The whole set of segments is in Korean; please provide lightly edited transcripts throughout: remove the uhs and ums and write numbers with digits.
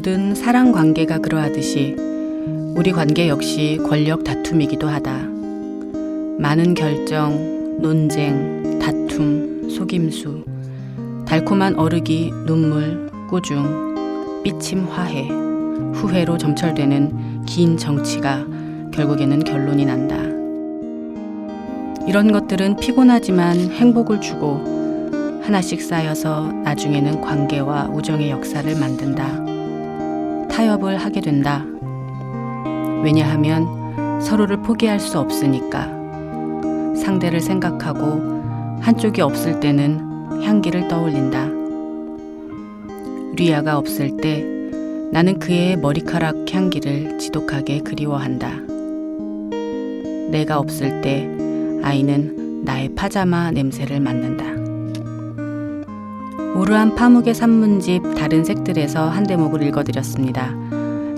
모든 사랑 관계가 그러하듯이 우리 관계 역시 권력 다툼이기도 하다. 많은 결정, 논쟁, 다툼, 속임수, 달콤한 어르기, 눈물, 꾸중, 삐침, 화해, 후회로 점철되는 긴 정치가 결국에는 결론이 난다. 이런 것들은 피곤하지만 행복을 주고 하나씩 쌓여서 나중에는 관계와 우정의 역사를 만든다. 타협을 하게 된다. 왜냐하면 서로를 포기할 수 없으니까. 상대를 생각하고 한쪽이 없을 때는 향기를 떠올린다. 리아가 없을 때 나는 그의 머리카락 향기를 지독하게 그리워한다. 내가 없을 때 아이는 나의 파자마 냄새를 맡는다. 우르한 파묵의 산문집 다른 색들에서 한 대목을 읽어드렸습니다.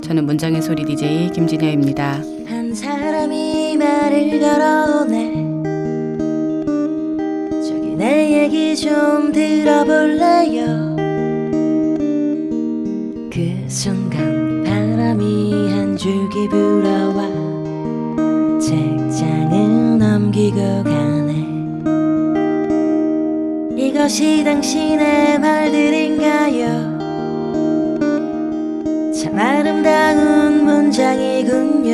저는 문장의 소리 DJ 김진혜입니다. 한 사람이 말을 걸어오네. 저기 내 얘기 좀 들어볼래요. 그 순간 바람이 한 줄기 불어와 책장을 넘기고 가네. 이것이 당신의 말들인가요? 참 아름다운 문장이군요.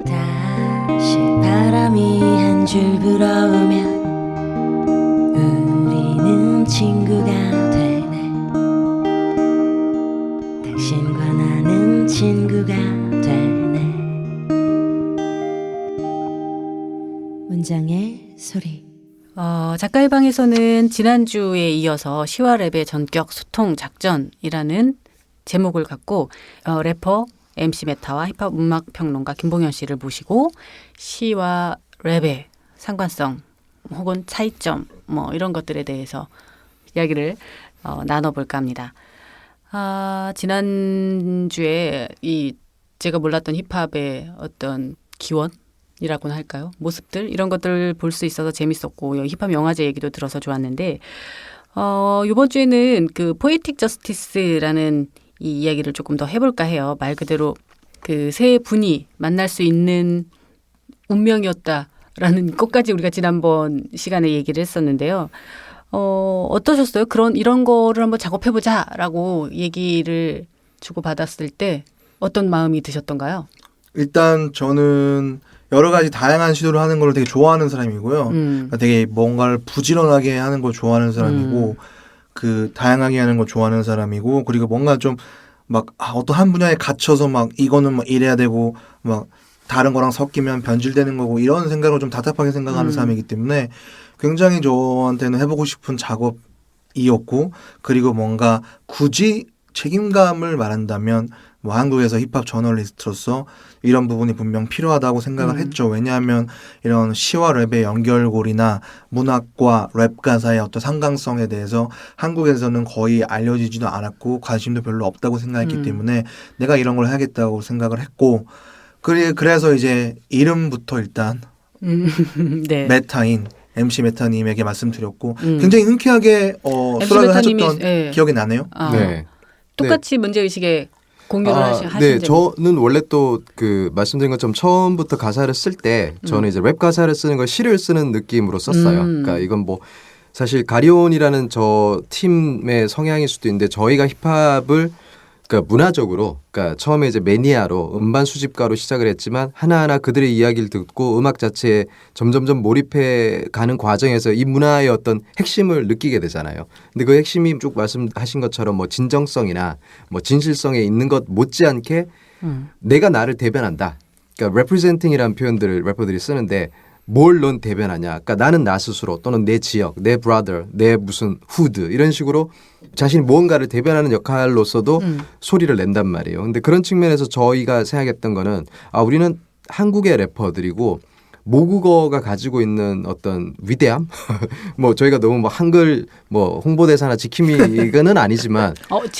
다시 바람이 한 줄 불어오면 우리는 친구가 되네. 당신과 나는 친구가 되네. 문장의 소리. 작가의 방에서는 지난주에 이어서 시와 랩의 전격 소통 작전이라는 제목을 갖고 래퍼 MC 메타와 힙합 음악 평론가 김봉현 씨를 모시고 시와 랩의 상관성 혹은 차이점 이런 것들에 대해서 이야기를 나눠볼까 합니다. 지난주에 제가 몰랐던 힙합의 어떤 기원 이라고나 할까요? 모습들 이런 것들 볼 수 있어서 재밌었고 힙합 영화제 얘기도 들어서 좋았는데 이번 주에는 그 포에틱 저스티스라는 이 이야기를 조금 더 해볼까 해요. 말 그대로 그 세 분이 만날 수 있는 운명이었다라는 것까지 우리가 지난번 시간에 얘기를 했었는데요. 어떠셨어요? 이런 거를 한번 작업해보자라고 얘기를 주고받았을 때 어떤 마음이 드셨던가요? 일단 저는 여러 가지 다양한 시도를 하는 걸 되게 좋아하는 사람이고요. 그러니까 되게 뭔가를 부지런하게 하는 걸 좋아하는 사람이고, 그 다양하게 하는 걸 좋아하는 사람이고, 그리고 뭔가 좀 막 어떤 한 분야에 갇혀서 막 이거는 막 이래야 되고 막 다른 거랑 섞이면 변질되는 거고 이런 생각을 좀 답답하게 생각하는 사람이기 때문에 굉장히 저한테는 해보고 싶은 작업이었고, 그리고 뭔가 굳이 책임감을 말한다면 뭐 한국에서 힙합 저널리스트로서 이런 부분이 분명 필요하다고 생각을 했죠. 왜냐하면 이런 시와 랩의 연결고리나 문학과 랩 가사의 어떤 상강성에 대해서 한국에서는 거의 알려지지도 않았고 관심도 별로 없다고 생각했기 때문에 내가 이런 걸 해야겠다고 생각을 했고, 그래서 이제 이름부터 일단 네. 메타인 MC 메타님에게 말씀드렸고 굉장히 흔쾌하게 수락을 하셨던 기억이 나네요. 네. 똑같이 문제의식에 공유를 하신 네, 점. 저는 원래 또 그 말씀드린 것처럼 처음부터 가사를 쓸 때 저는 이제 랩 가사를 쓰는 걸 시를 쓰는 느낌으로 썼어요. 그러니까 이건 뭐 사실 가리온이라는 저 팀의 성향일 수도 있는데 저희가 힙합을 그러니까 문화적으로 그러니까 처음에 이제 매니아로 음반 수집가로 시작을 했지만 하나하나 그들의 이야기를 듣고 음악 자체에 점점점 몰입해 가는 과정에서 이 문화의 어떤 핵심을 느끼게 되잖아요. 근데 그 핵심이 쭉 말씀하신 것처럼 뭐 진정성이나 뭐 진실성에 있는 것 못지않게 내가 나를 대변한다. 그러니까 representing이라는 표현들을 래퍼들이 쓰는데 뭘 넌 대변하냐. 그러니까 나는 나 스스로 또는 내 지역, 내 brother, 내 무슨 후드 이런 식으로 자신이 무언가를 대변하는 역할로서도 소리를 낸단 말이에요. 근데 그런 측면에서 저희가 생각했던 거는 우리는 한국의 래퍼들이고 모국어가 가지고 있는 어떤 위대함? 뭐 저희가 너무 뭐 한글 뭐 홍보대사나 지킴이는 아니지만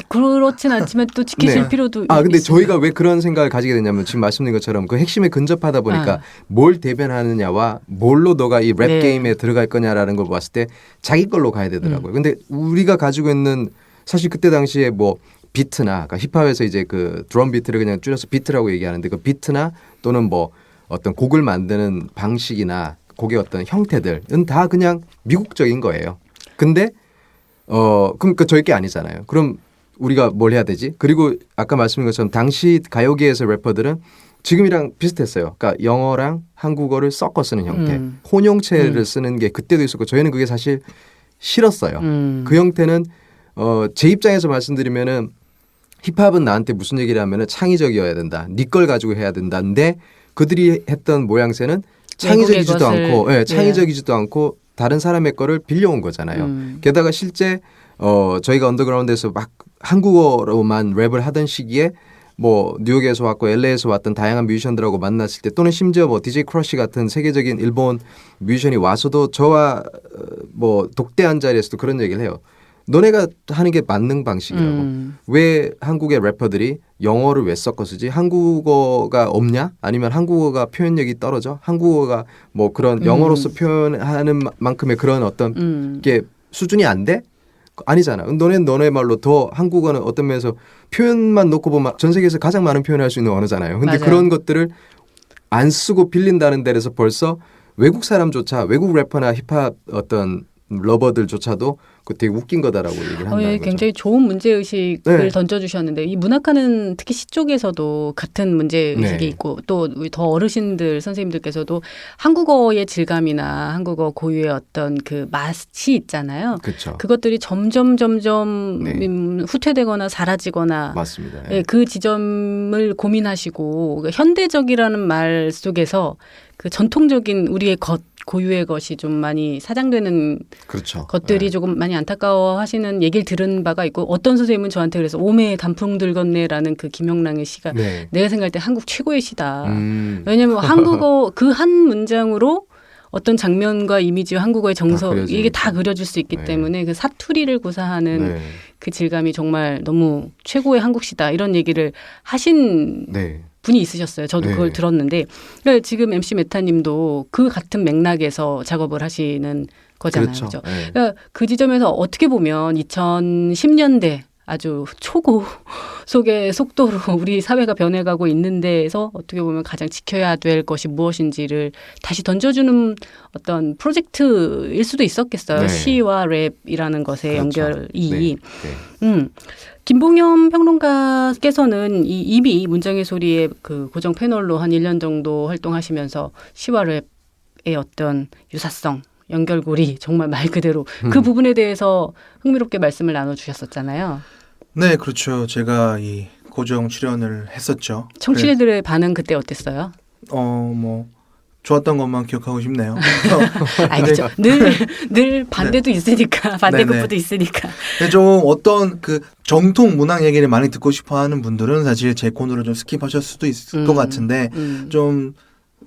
그렇진 않지만 또 지키실 필요도 근데 있습니다. 저희가 왜 그런 생각을 가지게 됐냐면 지금 말씀드린 것처럼 그 핵심에 근접하다 보니까 뭘 대변하느냐와 뭘로 너가 이 랩 게임에 들어갈 거냐라는 걸 봤을 때 자기 걸로 가야 되더라고요. 근데 우리가 가지고 있는 사실 그때 당시에 뭐 비트나 그러니까 힙합에서 이제 그 드럼 비트를 그냥 줄여서 비트라고 얘기하는데 그 비트나 또는 뭐 어떤 곡을 만드는 방식이나 곡의 어떤 형태들은 다 그냥 미국적인 거예요. 근데 그럼 그 저희 게 아니잖아요. 그럼 우리가 뭘 해야 되지? 그리고 아까 말씀드린 것처럼 당시 가요계에서 래퍼들은 지금이랑 비슷했어요. 그러니까 영어랑 한국어를 섞어 쓰는 형태, 혼용체를 쓰는 게 그때도 있었고 저희는 그게 사실 싫었어요. 그 형태는 제 입장에서 말씀드리면은 힙합은 나한테 무슨 얘기를 하면은 창의적이어야 된다. 네 걸 가지고 해야 된다인데 그들이 했던 모양새는 창의적이지도 않고, 예, 창의적이지도 않고 다른 사람의 거를 빌려온 거잖아요. 게다가 실제 저희가 언더그라운드에서 막 한국어로만 랩을 하던 시기에 뭐 뉴욕에서 왔고 LA에서 왔던 다양한 뮤지션들하고 만났을 때 또는 심지어 뭐 DJ 크러쉬 같은 세계적인 일본 뮤지션이 와서도 저와 뭐 독대한 자리에서도 그런 얘기를 해요. 너네가 하는 게 만능 방식이라고. 왜 한국의 래퍼들이 영어를 왜 섞어 쓰지? 한국어가 없냐? 아니면 한국어가 표현력이 떨어져? 한국어가 뭐 그런 영어로서 표현하는 만큼의 그런 어떤 게 수준이 안 돼? 아니잖아. 너네는 너네 말로 더 한국어는 어떤 면에서 표현만 놓고 보면 전 세계에서 가장 많은 표현을 할 수 있는 언어잖아요. 근데 맞아요. 그런 것들을 안 쓰고 빌린다는 데에서 벌써 외국 사람조차 외국 래퍼나 힙합 어떤 러버들조차도 그 되게 웃긴 거다라고 얘기를 한다는 예, 거죠. 굉장히 좋은 문제의식을 네. 던져주셨는데 이 문학하는 특히 시 쪽에서도 같은 문제의식이 네. 있고 또 더 어르신들 선생님들께서도 한국어의 질감이나 한국어 고유의 어떤 그 맛이 있잖아요. 그렇죠. 그것들이 점점 네. 후퇴되거나 사라지거나 맞습니다. 예, 그 지점을 고민하시고 그러니까 현대적이라는 말 속에서 그 전통적인 우리의 것 고유의 것이 좀 많이 사장되는 그렇죠. 것들이 네. 조금 많이 안타까워하시는 얘기를 들은 바가 있고 어떤 선생님은 저한테 그래서 오매에 단풍 들건네라는 그 김영랑의 시가 네. 내가 생각할 때 한국 최고의 시다. 왜냐하면 한국어 그 한 문장으로 어떤 장면과 이미지와 한국어의 정서 그려지니까. 이게 다 그려질 수 있기 네. 때문에 그 사투리를 구사하는 네. 그 질감이 정말 너무 최고의 한국시다 이런 얘기를 하신 네. 분이 있으셨어요. 저도 네. 그걸 들었는데 그러니까 지금 MC 메타님도 그 같은 맥락에서 작업을 하시는 거잖아요. 그렇죠. 그죠? 네. 그러니까 그 지점에서 어떻게 보면 2010년대 아주 초고 속의 속도로 우리 사회가 변해가고 있는 데에서 어떻게 보면 가장 지켜야 될 것이 무엇인지를 다시 던져주는 어떤 프로젝트일 수도 있었겠어요. 네. 시와 랩이라는 것의 그렇죠. 연결이. 네. 네. 김봉현 평론가께서는 이미 문장의 소리의 그 고정 패널로 한 1년 정도 활동하시면서 시와 랩의 어떤 유사성, 연결고리 정말 말 그대로 그 부분에 대해서 흥미롭게 말씀을 나눠주셨었잖아요. 네, 그렇죠. 제가 이 고정 출연을 했었죠. 청취자들의 반응 그때 어땠어요? 뭐 좋았던 것만 기억하고 싶네요. 알겠죠. 늘 반대도 있으니까 반대급부도 있으니까. 근데 좀 어떤 그 정통 문학 얘기를 많이 듣고 싶어하는 분들은 사실 제 코너를 좀 스킵하실 수도 있을 것 같은데 좀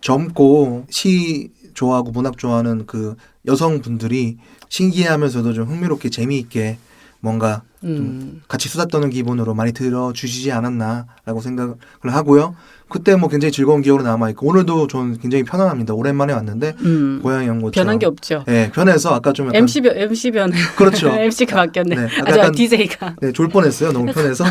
젊고 시 좋아하고 문학 좋아하는 그 여성분들이 신기해하면서도 좀 흥미롭게 재미있게 뭔가 좀 같이 수다 떠는 기분으로 많이 들어주시지 않았나라고 생각을 하고요. 그때 뭐 굉장히 즐거운 기억으로 남아있고 오늘도 저는 굉장히 편안합니다. 오랜만에 왔는데 고향에 온 것처럼. 변한 게 없죠. 네, 변해서 아까 좀 약간 MC 변. 그렇죠. MC가 바뀌었네. 네, 아, 약간 DJ가. 네, 졸 뻔했어요. 너무 편해서.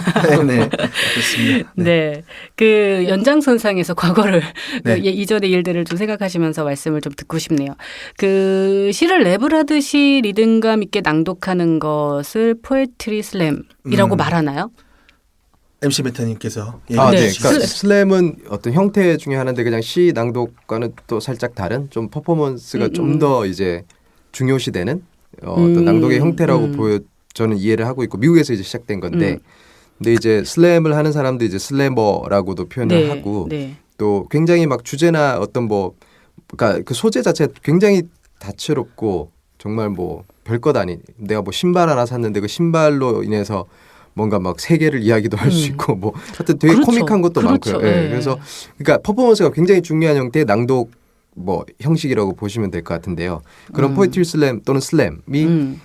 네, 그렇습니다. 네. 그 연장선상에서 과거를 네. 이전의 일들을 좀 생각하시면서 말씀을 좀 듣고 싶네요. 그 시를 랩을 하듯이 리듬감 있게 낭독하는 것을 포에트리 슬램이라고 말하나요? MC 메타님께서 네. 네. 그러니까 슬램은 어떤 형태 중에 하나인데 그냥 시 낭독과는 또 살짝 다른 좀 퍼포먼스가 좀 더 이제 중요시되는 어떤 낭독의 형태라고 저는 이해를 하고 있고 미국에서 이제 시작된 건데 근데 이제 슬램을 하는 사람도 이제 슬래머라고도 표현을 하고 또 굉장히 막 주제나 어떤 뭐 그러니까 그 소재 자체가 굉장히 다채롭고 정말 뭐 별것 아닌 내가 뭐 신발 하나 샀는데 그 신발로 인해서 뭔가 막 세계를 이야기도 할 수 있고 뭐 하여튼 되게 그렇죠. 코믹한 것도 그렇죠. 많고요. 예. 네. 그래서 그러니까 퍼포먼스가 굉장히 중요한 형태의 낭독 뭐 형식이라고 보시면 될 것 같은데요. 그런 포에트리 슬램 또는 슬램이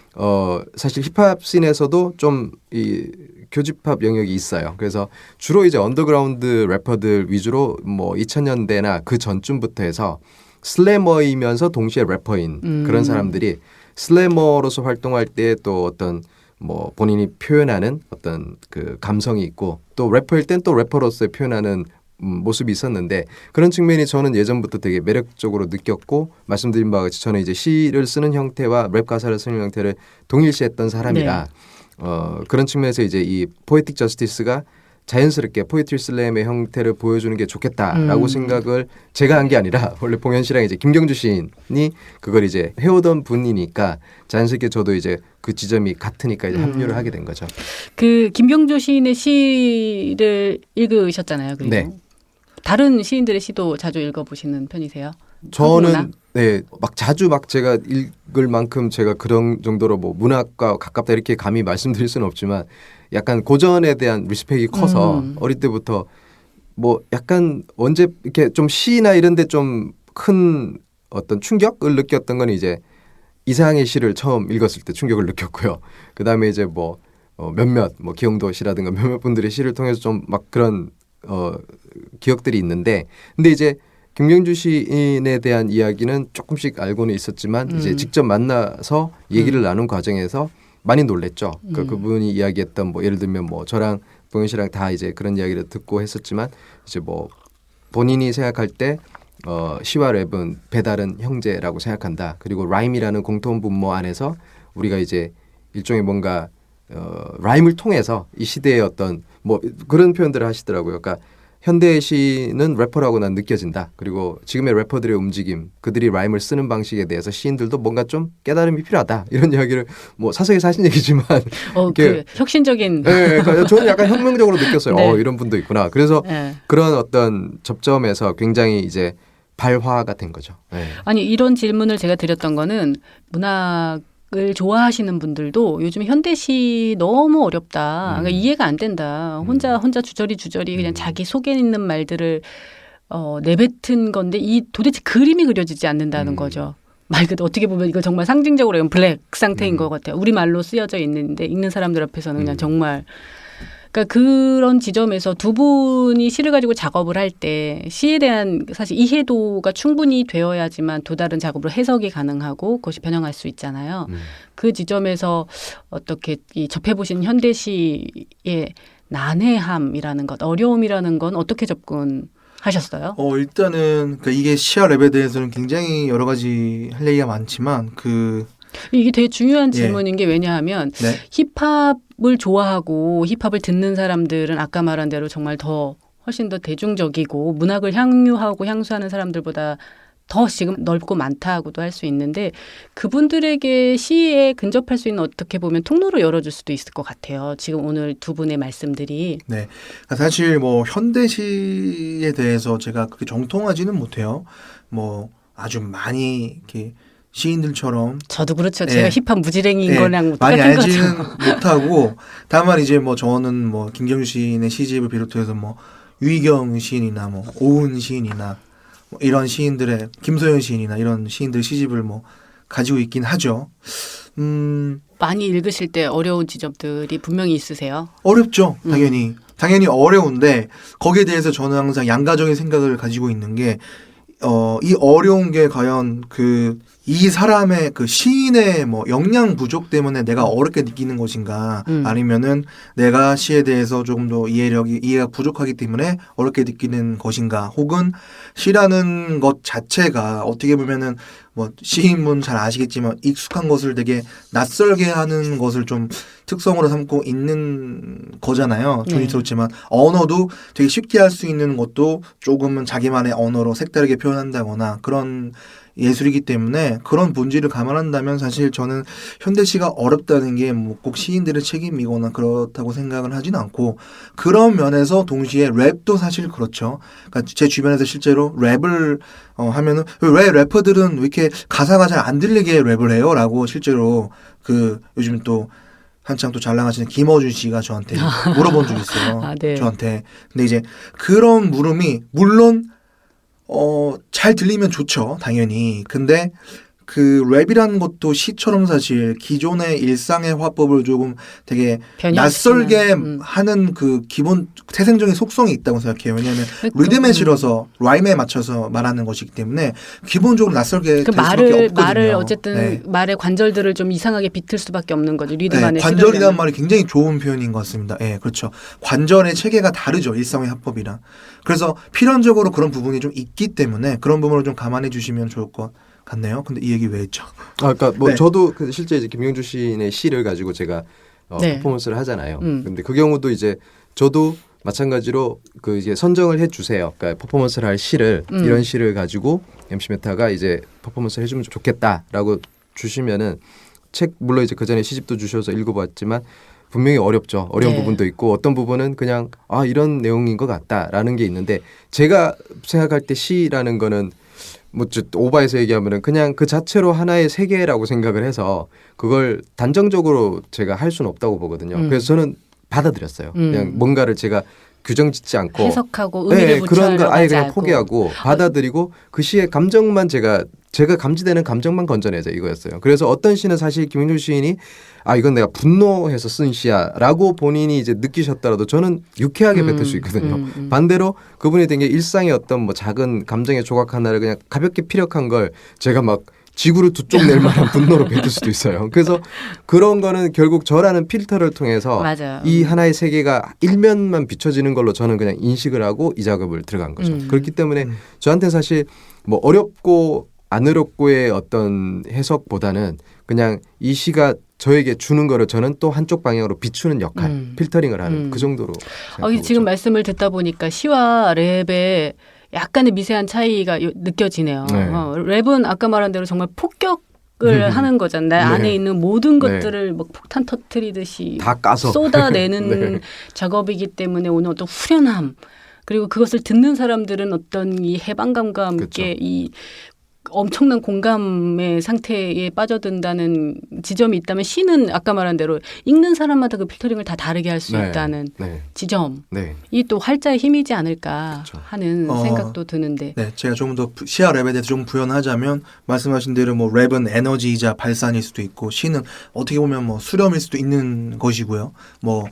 사실 힙합 씬에서도 좀 이 교집합 영역이 있어요. 그래서 주로 이제 언더그라운드 래퍼들 위주로 뭐 2000년대나 그 전쯤부터 해서 슬래머이면서 동시에 래퍼인 그런 사람들이 슬래머로서 활동할 때 또 어떤 뭐 본인이 표현하는 어떤 그 감성이 있고 또 래퍼일 땐 또 래퍼로서의 표현하는 모습이 있었는데 그런 측면이 저는 예전부터 되게 매력적으로 느꼈고 말씀드린 바와 같이 저는 이제 시를 쓰는 형태와 랩 가사를 쓰는 형태를 동일시했던 사람이라 그런 측면에서 이제 이 포에틱 저스티스가 자연스럽게 포에트리 슬램의 형태를 보여주는 게 좋겠다라고 생각을 제가 한 게 아니라 원래 봉현 씨랑 이제 김경주 시인이 그걸 이제 해오던 분이니까 자연스럽게 저도 이제 그 지점이 같으니까 이제 합류를 하게 된 거죠. 그 김경주 시인의 시를 읽으셨잖아요. 그리고 네. 다른 시인들의 시도 자주 읽어보시는 편이세요? 저는 네, 막 자주 막 제가 읽을 만큼 제가 그런 정도로 뭐 문학과 가깝다 이렇게 감히 말씀드릴 수는 없지만 약간 고전에 대한 리스펙이 커서 어릴 때부터 뭐 약간 언제 이렇게 좀 시나 이런 데 좀 큰 어떤 충격을 느꼈던 건 이제 이상의 시를 처음 읽었을 때 충격을 느꼈고요. 그다음에 이제 뭐 몇몇 뭐 기영도 씨라든가 몇몇 분들의 시를 통해서 좀 막 그런 기억들이 있는데 근데 이제 김경주 시인에 대한 이야기는 조금씩 알고는 있었지만 이제 직접 만나서 얘기를 나눈 과정에서 많이 놀랬죠. 그분이 이야기했던 뭐 예를 들면 뭐 저랑 봉현 씨랑 다 이제 그런 이야기를 듣고 했었지만 이제 뭐 본인이 생각할 때 시와 랩은 배다른 형제라고 생각한다. 그리고 라임이라는 공통 분모 안에서 우리가 이제 일종의 뭔가 라임을 통해서 이 시대의 어떤 뭐 그런 표현들을 하시더라고요. 그러니까 현대의 시는 래퍼라고 난 느껴진다. 그리고 지금의 래퍼들의 움직임, 그들이 라임을 쓰는 방식에 대해서 시인들도 뭔가 좀 깨달음이 필요하다. 이런 이야기를 뭐 사석에서 하신 얘기지만 그 혁신적인 네, 그러니까 저는 약간 혁명적으로 느꼈어요. 네. 이런 분도 있구나. 그래서 네. 그런 어떤 접점에서 굉장히 이제 발화가 된 거죠. 네. 아니 이런 질문을 제가 드렸던 거는 문학을 좋아하시는 분들도 요즘 현대시 너무 어렵다. 그러니까 이해가 안 된다. 혼자 주저리 그냥 자기 속에 있는 말들을 내뱉은 건데 이 도대체 그림이 그려지지 않는다는 거죠. 말 그대로 어떻게 보면 이거 정말 상징적으로 이건 블랙 상태인 것 같아요. 우리 말로 쓰여져 있는데 읽는 사람들 앞에서는 그냥 정말 그러니까 그런 지점에서 두 분이 시를 가지고 작업을 할 때 시에 대한 사실 이해도가 충분히 되어야지만 또 다른 작업으로 해석이 가능하고 그것이 변형할 수 있잖아요. 그 지점에서 어떻게 이 접해보신 현대시의 난해함이라는 것, 어려움이라는 건 어떻게 접근하셨어요? 일단은 그러니까 이게 시와 랩에 대해서는 굉장히 여러 가지 할 얘기가 많지만 이게 되게 중요한 예. 질문인 게 왜냐하면 네. 힙합을 좋아하고 힙합을 듣는 사람들은 아까 말한 대로 정말 훨씬 더 대중적이고 문학을 향유하고 향수하는 사람들보다 더 지금 넓고 많다고도 할 수 있는데 그분들에게 시에 근접할 수 있는 어떻게 보면 통로를 열어줄 수도 있을 것 같아요. 지금 오늘 두 분의 말씀들이. 네. 사실 뭐 현대시에 대해서 제가 그렇게 정통하지는 못해요. 뭐 아주 많이 이렇게 시인들처럼 저도 그렇죠. 예. 제가 힙합 무지랭이인 예, 거랑 많이 똑같은 알지는 거죠. 못하고 다만 이제 뭐 저는 뭐 김경주 시인의 시집을 비롯해서 뭐 유희경 시인이나 뭐 오은 시인이나 뭐 이런 시인들의 김소연 시인이나 이런 시인들 시집을 뭐 가지고 있긴 하죠. 많이 읽으실 때 어려운 지점들이 분명히 있으세요. 어렵죠. 당연히 어려운데 거기에 대해서 저는 항상 양가적인 생각을 가지고 있는 게 이 어려운 게 과연 이 사람의 시인의 뭐 역량 부족 때문에 내가 어렵게 느끼는 것인가 아니면은 내가 시에 대해서 조금 더 이해가 부족하기 때문에 어렵게 느끼는 것인가 혹은 시라는 것 자체가 어떻게 보면은 뭐 시인분 잘 아시겠지만 익숙한 것을 되게 낯설게 하는 것을 좀 특성으로 삼고 있는 거잖아요. 조심스럽지만 언어도 되게 쉽게 할 수 있는 것도 조금은 자기만의 언어로 색다르게 표현한다거나 그런 예술이기 때문에 그런 본질을 감안한다면 사실 저는 현대시가 어렵다는 게 뭐 꼭 시인들의 책임이거나 그렇다고 생각을 하진 않고 그런 면에서 동시에 랩도 사실 그렇죠. 그러니까 제 주변에서 실제로 랩을 하면은 왜 래퍼들은 왜 이렇게 가사가 잘 안 들리게 랩을 해요? 라고 실제로 요즘 또 한창 또 잘 나가시는 김어준 씨가 저한테 물어본 적이 있어요. 네. 저한테. 근데 이제 그런 물음이 물론 잘 들리면 좋죠. 당연히. 근데 그 랩이라는 것도 시처럼 사실 기존의 일상의 화법을 조금 되게 낯설게 하는 그 기본 태생적인 속성이 있다고 생각해요. 왜냐하면 리듬에 실어서 라임에 맞춰서 말하는 것이기 때문에 기본적으로 낯설게 그 될 수밖에 없거든요. 말을 어쨌든 네. 말의 관절들을 좀 이상하게 비틀 수밖에 없는 거죠. 리듬 네, 안에 관절이라는 실으려면. 말이 굉장히 좋은 표현인 것 같습니다. 예, 그렇죠. 관절의 체계가 다르죠. 일상의 화법이랑. 그래서 필연적으로 그런 부분이 좀 있기 때문에 그런 부분을 좀 감안해 주시면 좋을 것 같네요. 근데 이 얘기 왜 했죠? 그러니까 뭐 네. 저도 그 실제 이제 김경주 시인의 시를 가지고 제가 네. 퍼포먼스를 하잖아요. 근데 그 경우도 이제 저도 마찬가지로 그 이제 선정을 해 주세요. 그러니까 퍼포먼스를 할 시를 이런 시를 가지고 MC 메타가 이제 퍼포먼스를 해주면 좋겠다라고 주시면은 책 물론 이제 그 전에 시집도 주셔서 읽어봤지만 분명히 어렵죠. 어려운 네. 부분도 있고 어떤 부분은 그냥 이런 내용인 것 같다라는 게 있는데 제가 생각할 때 시라는 거는 뭐 오바해서 얘기하면은 그냥 그 자체로 하나의 세계라고 생각을 해서 그걸 단정적으로 제가 할 수는 없다고 보거든요. 그래서 저는 받아들였어요. 그냥 뭔가를 제가 규정짓지 않고 해석하고 의미를 그런 붙여하려고 걸 아예 하지 그냥 않고. 포기하고 받아들이고 그 시의 감정만 제가 감지되는 감정만 건져내자 이거였어요. 그래서 어떤 시는 사실 김영준 시인이 이건 내가 분노해서 쓴 시야라고 본인이 이제 느끼셨더라도 저는 유쾌하게 뱉을 수 있거든요. 반대로 그분이 된 게 일상의 어떤 뭐 작은 감정의 조각 하나를 그냥 가볍게 피력한 걸 제가 막 지구를 두 쪽 낼 만한 분노로 뱉을 수도 있어요. 그래서 그런 거는 결국 저라는 필터를 통해서 맞아요. 이 하나의 세계가 일면만 비춰지는 걸로 저는 그냥 인식을 하고 이 작업을 들어간 거죠. 그렇기 때문에 저한테 사실 뭐 어렵고 안 어렵고의 어떤 해석보다는 그냥 이 시가 저에게 주는 거를 저는 또 한쪽 방향으로 비추는 역할, 필터링을 하는 그 정도로 생각하고 지금 있죠. 말씀을 듣다 보니까 시와 랩의 약간의 미세한 차이가 느껴지네요. 네. 랩은 아까 말한 대로 정말 폭격을 하는 거잖아요. 네. 안에 있는 모든 네. 것들을 막 폭탄 터트리듯이 다 까서 쏟아내는 네. 작업이기 때문에 오는 어떤 후련함 그리고 그것을 듣는 사람들은 어떤 이 해방감과 함께 그렇죠. 이 엄청난 공감의 상태에 빠져든다는 지점이 있다면 시는 아까 말한 대로 읽는 사람마다 그 필터링을 다 다르게 할 수 네. 있다는 네. 지점이 네. 또 활자의 힘이지 않을까 그렇죠. 하는 생각도 드는데 네, 제가 조금 더 시와 랩에 대해서 좀 부연하자면 말씀하신 대로 뭐 랩은 에너지이자 발산일 수도 있고 시는 어떻게 보면 뭐 수렴일 수도 있는 것이고요. 뭐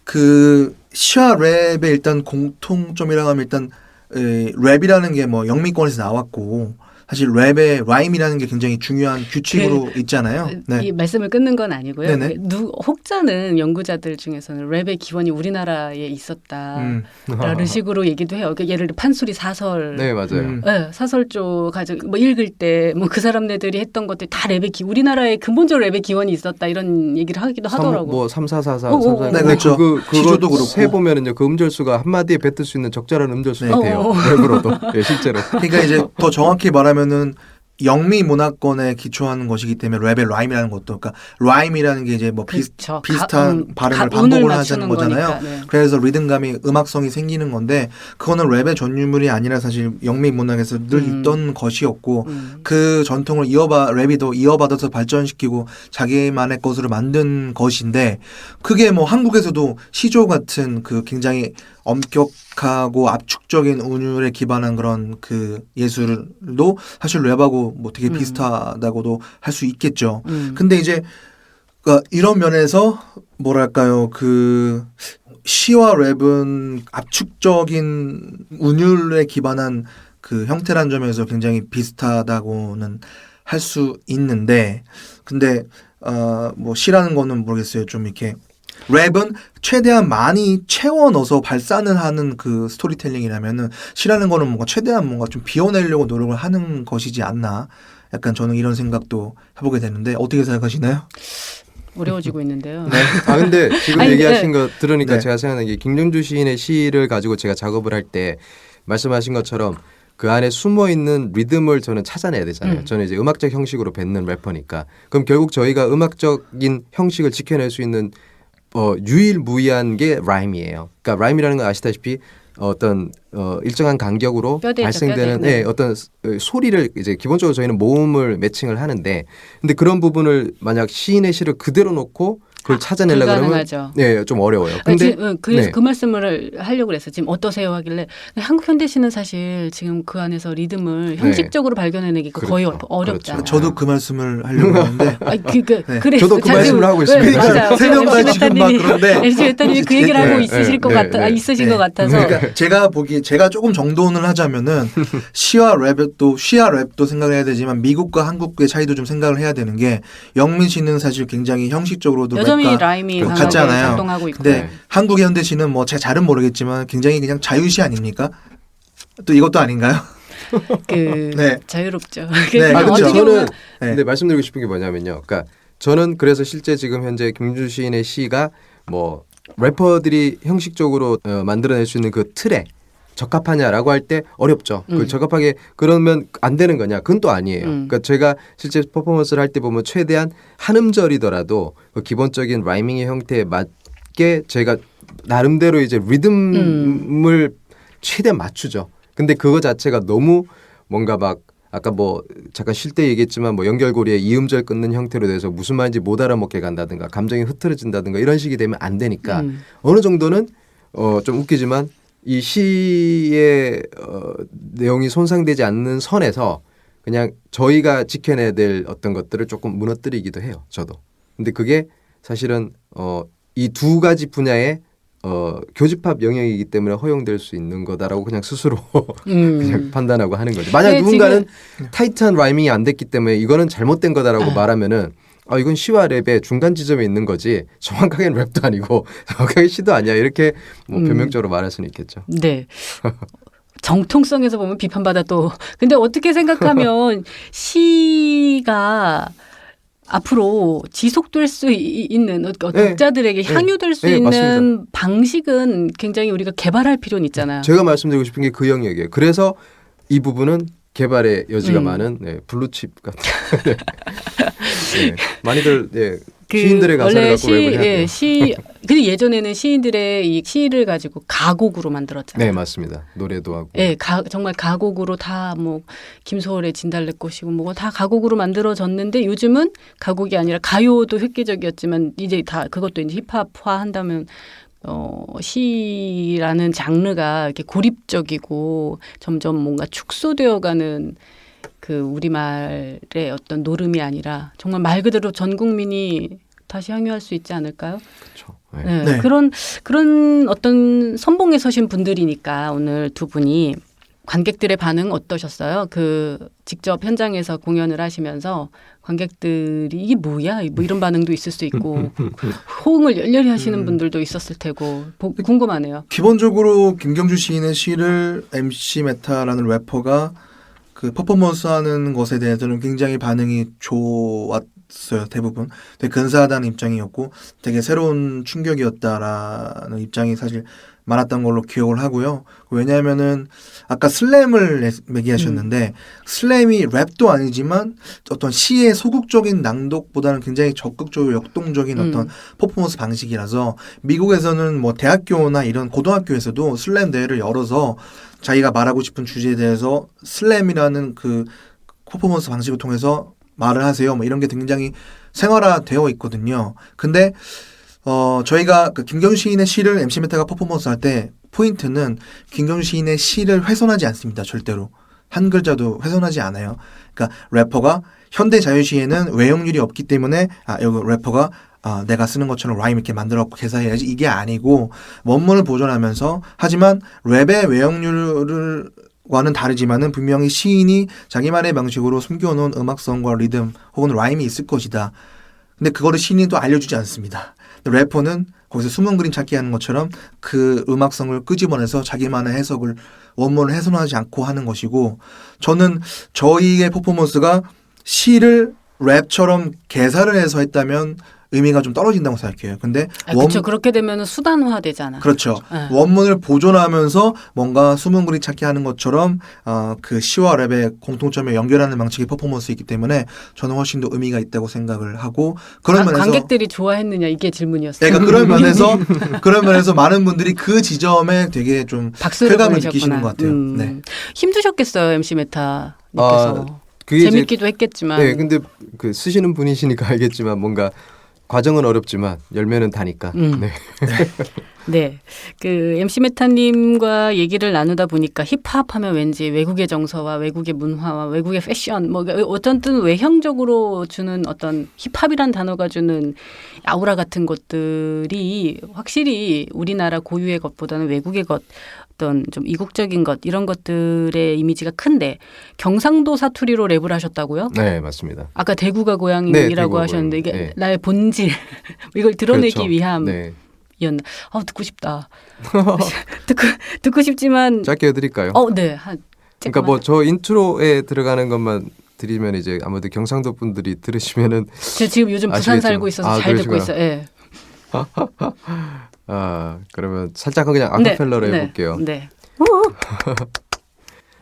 그 시와 랩의 일단 공통점이라고 하면 일단 랩이라는 게 뭐 영미권에서 나왔고 사실 랩의 라임이라는 게 굉장히 중요한 규칙으로 있잖아요. 네. 이 말씀을 끊는 건 아니고요. 네네. 혹자는 연구자들 중에서는 랩의 기원이 우리나라에 있었다라는 식으로 얘기도 해요. 그러니까 예를 들어 판소리 사설, 네, 맞아요. 네, 사설 쪽 가지고 뭐 읽을 때 뭐 그 사람네들이 했던 것들 다 우리나라에 근본적으로 랩의 기원이 있었다 이런 얘기를 하기도 하더라고. 뭐 3444, 오, 34. 네, 그렇죠. 시조도 그거 그렇고. 세 보면은요. 그 음절수가 한 마디에 뱉을 수 있는 적절한 음절수가 네. 돼요. 랩으로도. 예, 실제로. 그러니까 이제 더 정확히 말하면은 영미 문화권에 기초하는 것이기 때문에 랩의 라임이라는 것도 그러니까 라임이라는 게 이제 뭐 그렇죠. 비슷한 발음을 운을 반복을 맞추는 하자는 거잖아요. 거니까, 네. 그래서 리듬감이 음악성이 생기는 건데 그거는 랩의 전유물이 아니라 사실 영미 문학에서 늘 있던 것이었고 그 전통을 랩이 더 이어받아서 발전시키고 자기만의 것으로 만든 것인데 그게 뭐 한국에서도 시조 같은 그 굉장히 엄격하고 압축적인 운율에 기반한 그런 그 예술도 사실 랩하고 뭐 되게 비슷하다고도 할 수 있겠죠. 근데 이제 그러니까 이런 면에서 뭐랄까요 그 시와 랩은 압축적인 운율에 기반한 그 형태란 점에서 굉장히 비슷하다고는 할 수 있는데 근데 뭐 시라는 거는 모르겠어요. 좀 이렇게 랩은 최대한 많이 채워 넣어서 발산을 하는 그 스토리텔링이라면은 시라는 거는 뭔가 최대한 뭔가 좀 비워내려고 노력을 하는 것이지 않나. 약간 저는 이런 생각도 해보게 되는데 어떻게 생각하시나요? 어려워지고 있는데요. 네. 근데 지금 아니, 얘기하신 거 들으니까 네. 제가 생각나는 게 김경주 시인의 시를 가지고 제가 작업을 할 때 말씀하신 것처럼 그 안에 숨어 있는 리듬을 저는 찾아내야 되잖아요. 저는 이제 음악적 형식으로 뱉는 래퍼니까. 그럼 결국 저희가 음악적인 형식을 지켜낼 수 있는 유일무이한 게 라임이에요. 그러니까 라임이라는 건 아시다시피 어떤 일정한 간격으로 뼈대죠, 발생되는 뼈대. 네. 어떤 소리를 이제 기본적으로 저희는 모음을 매칭을 하는데 근데 그런 부분을 만약 시인의 시를 그대로 놓고 그걸 찾아내려 그러면 불가능하죠. 네, 좀 어려워요. 근데 그래서 네. 그 말씀을 하려고 그랬어요. 지금 어떠세요 하길래 한국 현대시는 사실 지금 그 안에서 리듬을 형식적으로 발견해내기가 거의 그렇죠. 어렵잖아요. 저도 그 말씀을 하려고 했는데 네. 그래 저도 그 말씀을 하고 있습니다. 그러니까 세 명 다 지금 막 그런데 MC 메타님이 그 얘기를 하고 있으실 것 같아, 있으신 것 같아서. 그러니까 제가 조금 정돈을 하자면은 시와 랩도 생각을 해야 되지만 미국과 한국의 차이도 좀 생각을 해야 되는 게 영민 씨는 사실 굉장히 형식적으로도 여전히 랩과 라임이 강하게 같잖아요. 작동하고 있고. 근데 네. 한국의 현대시는 뭐 제 잘은 모르겠지만 굉장히 그냥 자유시 아닙니까? 또 이것도 아닌가요? 네. 자유롭죠. 네, 그냥 그렇죠. 어떻게 저는 보면 근데 말씀드리고 싶은 게 뭐냐면요. 그러니까 저는 그래서 실제 지금 현재 김준수 시인의 시가 뭐 래퍼들이 형식적으로 만들어낼 수 있는 그 틀에 적합하냐라고 할 때 어렵죠. 그 적합하게 그러면 안 되는 거냐? 그건 또 아니에요. 그러니까 제가 실제 퍼포먼스를 할 때 보면 최대한 한 음절이더라도 그 기본적인 라이밍의 형태에 맞게 제가 나름대로 이제 리듬을 최대한 맞추죠. 근데 그거 자체가 너무 뭔가 막 아까 뭐 잠깐 쉴 때 얘기했지만 뭐 연결고리에 이음절 끊는 형태로 돼서 무슨 말인지 못 알아먹게 간다든가 감정이 흐트러진다든가 이런 식이 되면 안 되니까 어느 정도는 좀 웃기지만 이 시의 내용이 손상되지 않는 선에서 그냥 저희가 지켜내야 될 어떤 것들을 조금 무너뜨리기도 해요. 저도. 근데 그게 사실은 이 두 가지 분야의 교집합 영역이기 때문에 허용될 수 있는 거다라고 그냥 스스로 그냥 판단하고 하는 거죠. 만약 네, 누군가는 타이트한 라이밍이 안 됐기 때문에 이거는 잘못된 거다라고 말하면은 이건 시와 랩의 중간 지점에 있는 거지 정확하게는 랩도 아니고 정확하게 시도 아니야 이렇게 뭐 변명적으로 말할 수는 있겠죠. 네. 정통성에서 보면 비판받아 또. 근데 어떻게 생각하면 시가 앞으로 지속될 수 있는 독자들에게 향유될 수 있는 맞습니다. 방식은 굉장히 우리가 개발할 필요는 있잖아요. 제가 말씀드리고 싶은 게 그 영역이에요. 그래서 이 부분은 개발의 여지가 많은 블루칩 같은 네, 많이들 시인들의 가사를 갖고 랩을 해야 돼요. 근데 예전에는 시인들의 이 시를 가지고 가곡으로 만들었잖아요. 네, 맞습니다. 노래도 하고. 네, 정말 가곡으로 다 뭐 김소월의 진달래꽃이고 뭐고 다 가곡으로 만들어졌는데 요즘은 가곡이 아니라 가요도 획기적이었지만 이제 다 그것도 이제 힙합화 한다면 시라는 장르가 이렇게 고립적이고 점점 뭔가 축소되어가는 그 우리말의 어떤 노름이 아니라 정말 말 그대로 전 국민이 다시 향유할 수 있지 않을까요? 그렇죠. 네. 네. 그런 어떤 선봉에 서신 분들이니까 오늘 두 분이 관객들의 반응 어떠셨어요? 그 직접 현장에서 공연을 하시면서 관객들이 이게 뭐야? 뭐 이런 반응도 있을 수 있고 호응을 열렬히 하시는 분들도 있었을 테고 궁금하네요. 기본적으로 김경주 시인의 시를 MC 메타라는 래퍼가 그 퍼포먼스하는 것에 대해서는 굉장히 반응이 좋았어요. 대부분 되게 근사하다는 입장이었고 되게 새로운 충격이었다라는 입장이 사실 많았던 걸로 기억을 하고요. 왜냐하면은 아까 슬램을 얘기하셨는데 슬램이 랩도 아니지만 어떤 시의 소극적인 낭독보다는 굉장히 적극적이고 역동적인 어떤 퍼포먼스 방식이라서 미국에서는 뭐 대학교나 이런 고등학교에서도 슬램 대회를 열어서 자기가 말하고 싶은 주제에 대해서 슬램이라는 그 퍼포먼스 방식을 통해서 말을 하세요. 뭐 이런 게 굉장히 생활화되어 있거든요. 근데 저희가 그 김경주 시인의 시를 MC 메타가 퍼포먼스 할 때 포인트는 김경주 시인의 시를 훼손하지 않습니다. 절대로. 한 글자도 훼손하지 않아요. 그러니까 래퍼가 현대 자유시에는 외용률이 없기 때문에 여기 래퍼가 내가 쓰는 것처럼 라임 이렇게 만들어갖고 개사해야지 이게 아니고 원문을 보존하면서 하지만 랩의 외용률을 와는 다르지만은 분명히 시인이 자기만의 방식으로 숨겨놓은 음악성과 리듬 혹은 라임이 있을 것이다. 근데 그거를 시인이 또 알려주지 않습니다. 래퍼는 거기서 숨은 그림 찾기 하는 것처럼 그 음악성을 끄집어내서 자기만의 해석을 원문을 훼손하지 않고 하는 것이고 저는 저희의 퍼포먼스가 시를 랩처럼 개사를 해서 했다면 의미가 좀 떨어진다고 생각해요. 근데 그렇죠. 그렇게 되면 수단화 되잖아. 그렇죠. 네. 원문을 보존하면서 뭔가 숨은 그림 찾기 하는 것처럼 그 시와 랩의 공통점에 연결하는 방식의 퍼포먼스이기 때문에 저는 훨씬 더 의미가 있다고 생각을 하고 그런 면에서 관객들이 좋아했느냐 이게 질문이었어요. 그러니까 그런 면에서 많은 분들이 그 지점에 되게 좀 박수를 쾌감을 보내셨구나. 느끼시는 것 같아요. 네. 힘드셨겠어요, MC 메타님께서. 그게 재밌기도 했겠지만. 네, 근데 그 쓰시는 분이시니까 알겠지만 뭔가 과정은 어렵지만 열매는 다니까. 네. 네. 그 MC 메타님과 얘기를 나누다 보니까 힙합 하면 왠지 외국의 정서와 외국의 문화와 외국의 패션, 뭐 어떤 뜻 외형적으로 주는 어떤 힙합이란 단어가 주는 아우라 같은 것들이 확실히 우리나라 고유의 것보다는 외국의 것, 어떤 좀 이국적인 것, 이런 것들의 이미지가 큰데 경상도 사투리로 랩을 하셨다고요? 네, 맞습니다. 아까 대구가 고향이라고 네, 대구가 하셨는데 이게 고향. 네. 나의 본질 이걸 드러내기 그렇죠. 위함. 네. 이었나? 듣고 싶다. 듣고 싶지만. 짧게 해드릴까요? 네. 그러니까 뭐 저 인트로에 들어가는 것만 드리면 이제 아무래도 경상도 분들이 들으시면은 제가 지금 요즘 부산 아시겠죠? 살고 있어서 잘 듣고 있어요. 예. 그러면 살짝은 그냥 아카펠라로 네, 해볼게요. 네.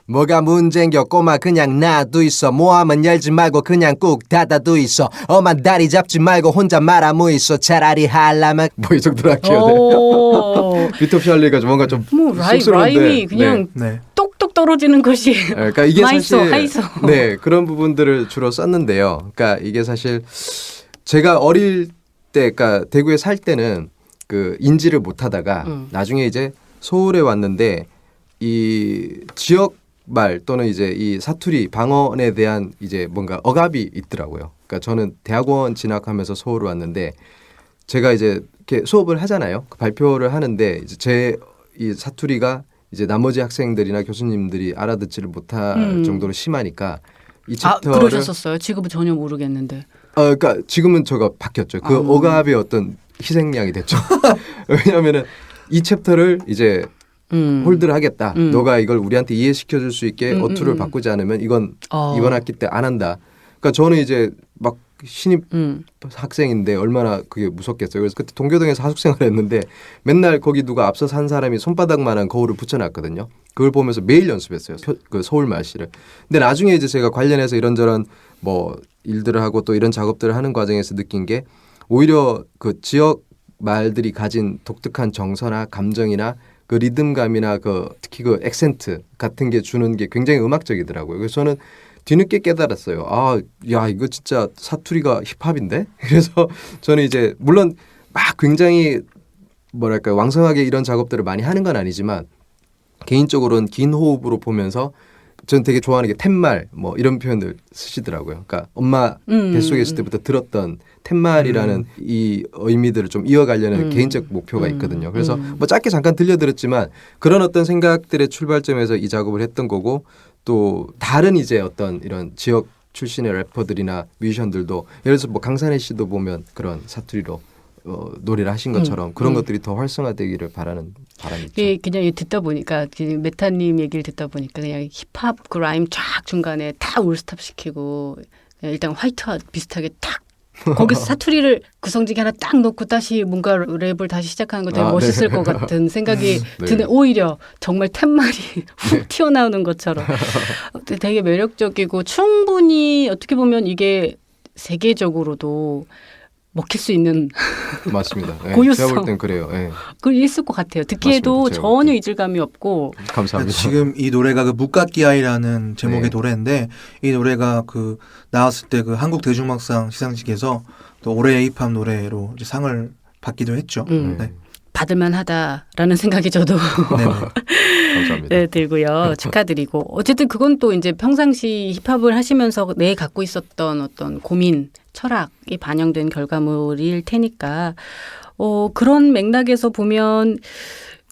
뭐가 문제인겨 꼬마 그냥 놔두 있어 모함은 열지 말고 그냥 꾹 닫아두 있어 엄한 다리 잡지 말고 혼자 말아무 있어 차라리 하려면 뭐 이 정도로 할게요. 오. 비토피 할리가 뭔가 좀 뭐 쑥스러운데 라임이 그냥 네. 똑똑 떨어지는 것이. 그러니까 이게 마이소, 사실 하이소. 네 그런 부분들을 주로 썼는데요. 그러니까 이게 사실 제가 어릴 때, 그러니까 대구에 살 때는 그 인지를 못하다가 나중에 이제 서울에 왔는데 이 지역 말 또는 이제 이 사투리 방언에 대한 이제 뭔가 억압이 있더라고요. 그러니까 저는 대학원 진학하면서 서울 왔는데 제가 이제 이렇게 수업을 하잖아요. 그 발표를 하는데 이제 제 이 사투리가 이제 나머지 학생들이나 교수님들이 알아듣지를 못할 정도로 심하니까 이 챕터를 그러셨었어요? 지금은 전혀 모르겠는데. 그러니까 지금은 저가 바뀌었죠. 그 억압의 어떤 희생양이 됐죠. 왜냐하면은 이 챕터를 이제 홀드를 하겠다. 너가 이걸 우리한테 이해시켜 줄 수 있게 어투를 바꾸지 않으면 이건 이번 학기 때 안 한다. 그러니까 저는 이제 막 신입 학생인데 얼마나 그게 무섭겠어요. 그래서 그때 동교동에서 하숙생활을 했는데 맨날 거기 누가 앞서 산 사람이 손바닥만한 거울을 붙여놨거든요. 그걸 보면서 매일 연습했어요. 그 서울 말씨를. 근데 나중에 이제 제가 관련해서 이런저런 뭐 일들을 하고 또 이런 작업들을 하는 과정에서 느낀 게 오히려 그 지역 말들이 가진 독특한 정서나 감정이나 그 리듬감이나 그 특히 그 액센트 같은 게 주는 게 굉장히 음악적이더라고요. 그래서 저는 뒤늦게 깨달았어요. 야 이거 진짜 사투리가 힙합인데? 그래서 저는 이제 물론 막 굉장히 뭐랄까 왕성하게 이런 작업들을 많이 하는 건 아니지만 개인적으로는 긴 호흡으로 보면서 저는 되게 좋아하는 게 툇말 뭐 이런 표현을 쓰시더라고요. 그러니까 엄마 뱃속에 있을 때부터 들었던 툇말이라는 이 의미들을 좀 이어가려는 개인적 목표가 있거든요. 그래서 뭐 짧게 잠깐 들려드렸지만 그런 어떤 생각들의 출발점에서 이 작업을 했던 거고 또 다른 이제 어떤 이런 지역 출신의 래퍼들이나 뮤지션들도 예를 들어서 뭐 강산혜 씨도 보면 그런 사투리로 노래를 하신 것처럼 그런 것들이 더 활성화되기를 바라는 바람이 있죠. 예, 그냥 듣다 보니까 메타님 얘기를 듣다 보니까 그냥 힙합 그 라임 쫙 중간에 다 올스탑 시키고 그냥 일단 화이트와 비슷하게 탁 거기서 사투리를 구성지게 하나 딱 놓고 다시 뭔가 랩을 다시 시작하는 거 되게 멋있을 것 같은 생각이 드네. 오히려 정말 툇말이 훅 튀어나오는 것처럼 되게 매력적이고 충분히 어떻게 보면 이게 세계적으로도 먹힐 수 있는 맞습니다. 네, 고유성. 제가 볼 땐 그래요. 네. 그 있을 것 같아요. 듣기에도 맞습니다. 전혀 이질감이 없고. 감사합니다. 지금 이 노래가 그 묵갓기아이라는 제목의 네. 노래인데 이 노래가 그 나왔을 때 그 한국 대중음악상 시상식에서 또 올해의 힙합 노래로 이제 상을 받기도 했죠. 네. 받을만하다라는 생각이 저도 감사합니다. 네, 들고요. 축하드리고 어쨌든 그건 또 이제 평상시 힙합을 하시면서 내 갖고 있었던 어떤 고민, 철학이 반영된 결과물일 테니까 그런 맥락에서 보면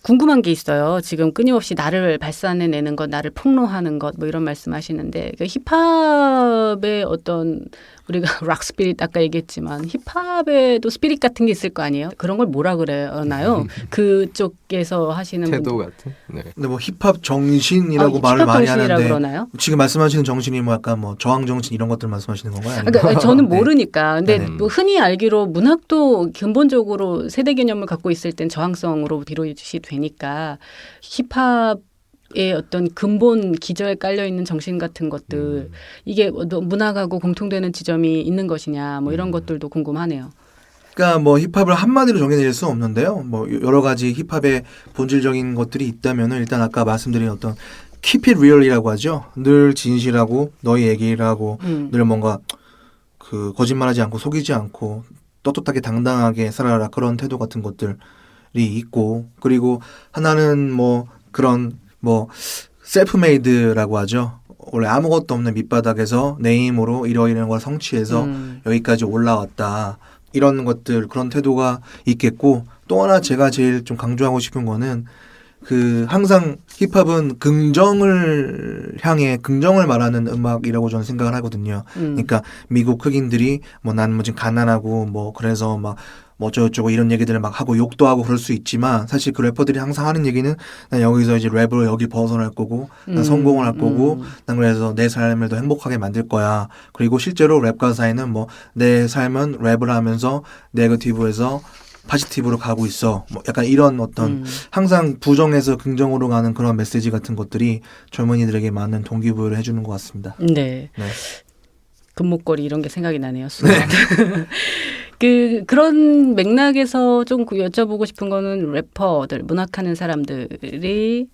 궁금한 게 있어요. 지금 끊임없이 나를 발산해내는 것, 나를 폭로하는 것 뭐 이런 말씀하시는데 힙합의 어떤 우리가 락 스피릿 아까 얘기했지만 힙합에도 스피릿 같은 게 있을 거 아니에요? 그런 걸 뭐라 그러나요? 그쪽에서 하시는 태도 분들. 같은. 네. 근데 뭐 힙합 정신이라고 말을 힙합 많이 정신이라고 하는데 그러나요? 지금 말씀하시는 정신이 뭐 약간 뭐 저항 정신 이런 것들 말씀하시는 건가요? 아니면 그러니까 저는 네. 모르니까. 근데 네네. 뭐 흔히 알기로 문학도 근본적으로 세대 개념을 갖고 있을 땐 저항성으로 비롯이 되니까 힙합의 어떤 근본 기저에 깔려 있는 정신 같은 것들 이게 문학하고 공통되는 지점이 있는 것이냐 뭐 이런 것들도 궁금하네요. 그러니까 뭐 힙합을 한마디로 정의낼 수는 없는데요. 뭐 여러 가지 힙합의 본질적인 것들이 있다면은 일단 아까 말씀드린 어떤 keep it real이라고 하죠. 늘 진실하고 너의 얘기를 하고 늘 뭔가 그 거짓말하지 않고 속이지 않고 떳떳하게 당당하게 살아라 그런 태도 같은 것들이 있고 그리고 하나는 뭐 그런 뭐 셀프메이드라고 하죠. 원래 아무것도 없는 밑바닥에서 내 힘으로 이러이러한 걸 성취해서 여기까지 올라왔다. 이런 것들 그런 태도가 있겠고 또 하나 제가 제일 좀 강조하고 싶은 거는 그 항상 힙합은 긍정을 향해 긍정을 말하는 음악이라고 저는 생각을 하거든요. 그러니까 미국 흑인들이 뭐 난 뭐 지금 가난하고 뭐 그래서 막 뭐 어쩌고저쩌고 이런 얘기들을 막 하고 욕도 하고 그럴 수 있지만 사실 그 래퍼들이 항상 하는 얘기는 난 여기서 이제 랩으로 여기 벗어날 거고 난 성공을 할 거고 난 그래서 내 삶을 더 행복하게 만들 거야. 그리고 실제로 랩 가사에는 뭐 내 삶은 랩을 하면서 네거티브에서 파지티브로 가고 있어. 뭐 약간 이런 어떤 항상 부정에서 긍정으로 가는 그런 메시지 같은 것들이 젊은이들에게 많은 동기부여를 해주는 것 같습니다. 네. 네. 금목걸이 이런 게 생각이 나네요. 그런 맥락에서 좀 여쭤보고 싶은 거는 래퍼들, 문학하는 사람들이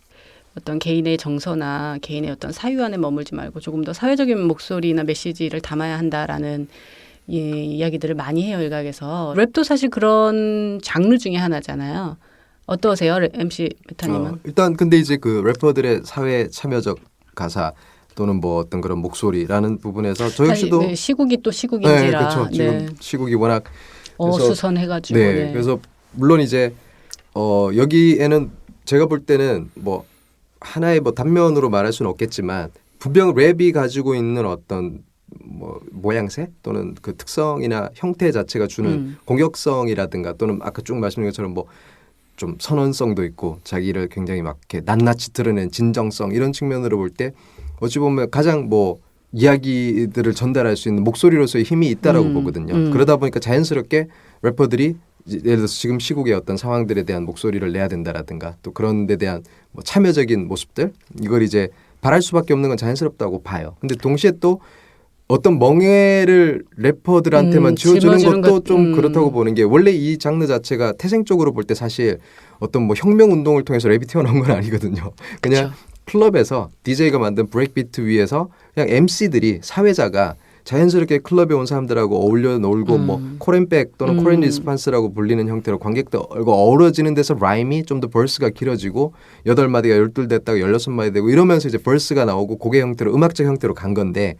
어떤 개인의 정서나 개인의 어떤 사유 안에 머물지 말고 조금 더 사회적인 목소리나 메시지를 담아야 한다라는 이야기들을 많이 해요. 일각에서. 랩도 사실 그런 장르 중에 하나잖아요. 어떠세요? MC 메타님은? 일단 근데 이제 그 래퍼들의 사회 참여적 가사 또는 뭐 어떤 그런 목소리라는 부분에서 저 역시도 네, 시국이 또 시국인지라. 네, 그렇죠. 지금 시국이 워낙 수선해가지고. 네, 네. 그래서 물론 이제 여기에는 제가 볼 때는 뭐 하나의 뭐 단면으로 말할 수는 없겠지만 분명 랩이 가지고 있는 어떤 뭐 모양새 또는 그 특성이나 형태 자체가 주는 공격성이라든가 또는 아까 쭉 말씀드린 것처럼 뭐 좀 선언성도 있고 자기를 굉장히 막 이렇게 낱낱이 드러낸 진정성 이런 측면으로 볼 때 어찌 보면 가장 뭐 이야기들을 전달할 수 있는 목소리로서의 힘이 있다라고 보거든요. 그러다 보니까 자연스럽게 래퍼들이 예를 들어서 지금 시국의 어떤 상황들에 대한 목소리를 내야 된다라든가 또 그런 데 대한 뭐 참여적인 모습들 이걸 이제 바랄 수밖에 없는 건 자연스럽다고 봐요. 근데 동시에 또 어떤 멍해를 래퍼들한테만 지어주는 것도 좀 그렇다고 보는 게 원래 이 장르 자체가 태생적으로 볼 때 사실 어떤 뭐 혁명 운동을 통해서 랩이 튀어나온 건 아니거든요. 그냥 그쵸. 클럽에서 DJ가 만든 브레이크비트 위에서 그냥 MC들이 사회자가 자연스럽게 클럽에 온 사람들하고 어울려 놀고 뭐 콜앤백 또는 콜앤 리스판스라고 불리는 형태로 관객들과 어우러지는 데서 라임이 좀 더 벌스가 길어지고 8마디가 12 됐다가 16마디 되고 이러면서 이제 벌스가 나오고 곡의 형태로 음악적 형태로 간 건데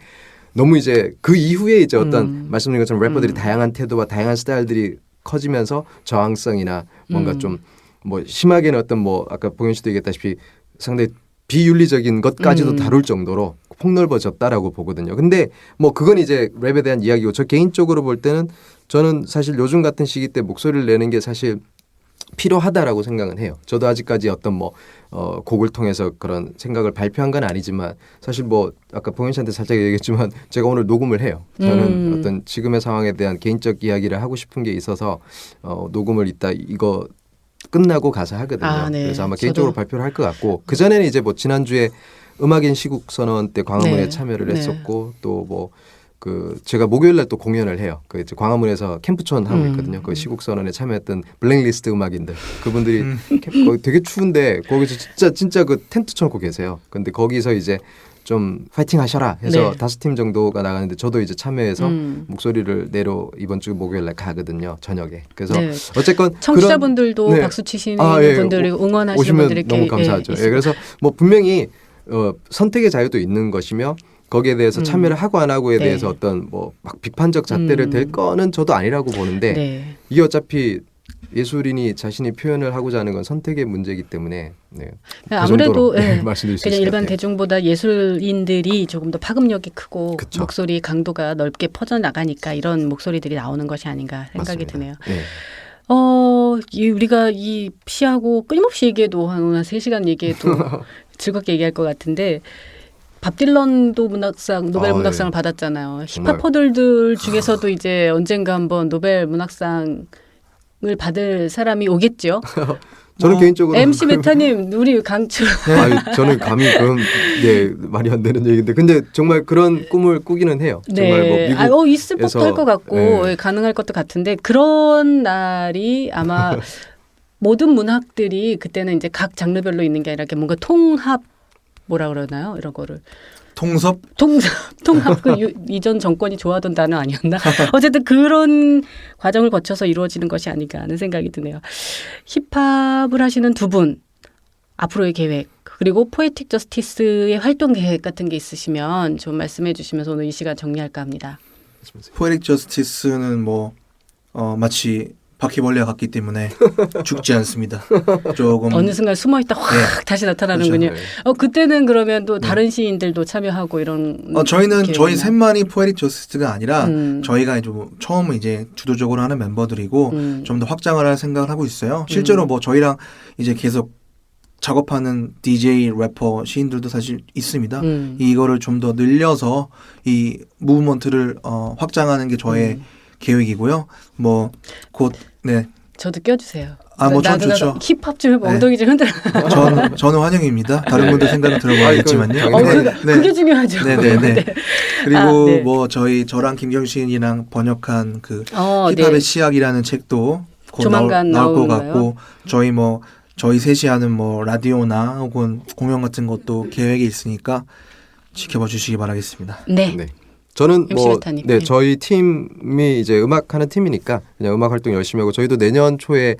너무 이제 그 이후에 이제 어떤 말씀드린 것처럼 래퍼들이 다양한 태도와 다양한 스타일들이 커지면서 저항성이나 뭔가 좀 뭐 심하게는 어떤 뭐 아까 봉현 씨도 얘기했다시피 상당히 비윤리적인 것까지도 다룰 정도로 폭넓어졌다라고 보거든요. 근데 뭐 그건 이제 랩에 대한 이야기고 저 개인적으로 볼 때는 저는 사실 요즘 같은 시기 때 목소리를 내는 게 사실 필요하다라고 생각은 해요. 저도 아직까지 어떤 뭐 곡을 통해서 그런 생각을 발표한 건 아니지만 사실 뭐 아까 봉현 씨한테 살짝 얘기했지만 제가 오늘 녹음을 해요. 저는 어떤 지금의 상황에 대한 개인적 이야기를 하고 싶은 게 있어서 녹음을 이따 이거 끝나고 가서 하거든요. 네. 그래서 아마 개인적으로 발표를 할 것 같고 그 전에는 이제 뭐 지난주에 음악인 시국 선언 때 광화문에 네. 참여를 네. 했었고 또 뭐 그 제가 목요일 날 또 공연을 해요. 그 이제 광화문에서 캠프촌 하고 있거든요. 그 시국 선언에 참여했던 블랙리스트 음악인들 그분들이 거기 되게 추운데 거기서 진짜 그 텐트 쳐놓고 계세요. 근데 거기서 이제 좀 파이팅 하셔라 해서 네. 5팀 정도가 나가는데 저도 이제 참여해서 목소리를 내러 이번 주 목요일 날 가거든요. 저녁에. 그래서 네. 어쨌건 청취자분들도 그런, 네. 박수 치시는 예. 분들이 응원하시는 오시면 분들이 너무 감사하죠. 예, 그래서 뭐 분명히 선택의 자유도 있는 것이며 거기에 대해서 참여를 하고 안 하고에 네. 대해서 어떤 뭐 막 비판적 잣대를 댈 거는 저도 아니라고 보는데 네. 이게 어차피 예술인이 자신이 표현을 하고자 하는 건 선택의 문제이기 때문에 네. 그 아무래도 정도로, 네, 말씀드릴 수 그냥 있을 것 일반 같아요. 대중보다 예술인들이 조금 더 파급력이 크고 그쵸. 목소리 강도가 넓게 퍼져나가니까 이런 목소리들이 나오는 것이 아닌가 생각이 맞습니다. 드네요. 네. 우리가 이 시하고 끊임없이 얘기해도 한 3시간 얘기해도 즐겁게 얘기할 것 같은데 밥 딜런도 문학상 노벨 문학상을 네. 받았잖아요. 정말. 힙합퍼들 중에서도 이제 언젠가 한번 노벨 문학상을 받을 사람이 오겠죠. 저는 개인적으로 MC 메타님 우리 강추. 아니, 저는 감히 그런 말이 안 되는 얘기인데 근데 정말 그런 꿈을 꾸기는 해요. 정말 뭐 미국 있을 법도 할 것 같고 네. 가능할 것도 같은데 그런 날이 아마 모든 문학들이 그때는 이제 각 장르별로 있는 게 아니라 이렇게 뭔가 통합 뭐라 그러나요? 이런 거를. 통섭? 통합 이전 정권이 좋아하던 단어 아니었나? 어쨌든 그런 과정을 거쳐서 이루어지는 것이 아닌가 하는 생각이 드네요. 힙합을 하시는 두 분 앞으로의 계획 그리고 포에틱 저스티스의 활동 계획 같은 게 있으시면 좀 말씀해 주시면서 오늘 이 시간 정리할까 합니다. 포에틱 저스티스는 뭐 마치 바퀴벌레가 같기 때문에 죽지 않습니다. 조금 어느 순간 숨어있다 확 다시 나타나는군요. 그렇죠. 그때는 그러면 또 다른 시인들도 참여하고 이런. 저희는 저희 계획이나? 셋만이 포에틱 저스티스가 아니라 음. 저희가 이제 처음 이제 주도적으로 하는 멤버들이고 좀 더 확장을 할 생각을 하고 있어요. 실제로 뭐 저희랑 이제 계속 작업하는 DJ, 래퍼, 시인들도 사실 있습니다. 이거를 좀 더 늘려서 이 무브먼트를 확장하는 게 저의 계획이고요. 뭐 곧 네. 저도 껴주세요. 뭐 전 나도 좋죠. 힙합 좀 해봐. 네. 엉덩이 좀 흔들어. 저는 환영입니다. 다른 분들 생각은 들어봐야겠지만요. 그게 중요하죠. 네네네. 그리고 네. 뭐 저랑 김경 시인이랑 번역한 그 네. 힙합의 시작이라는 책도 곧 조만간 나올 것 나오는 같고 저희 셋이 하는 뭐 라디오나 혹은 공연 같은 것도 계획이 있으니까 지켜봐 주시기 바라겠습니다. 네. 네. 저는 MC 뭐 메타님. 네, 저희 팀이 이제 음악하는 팀이니까 그냥 음악 활동 열심히 하고 저희도 내년 초에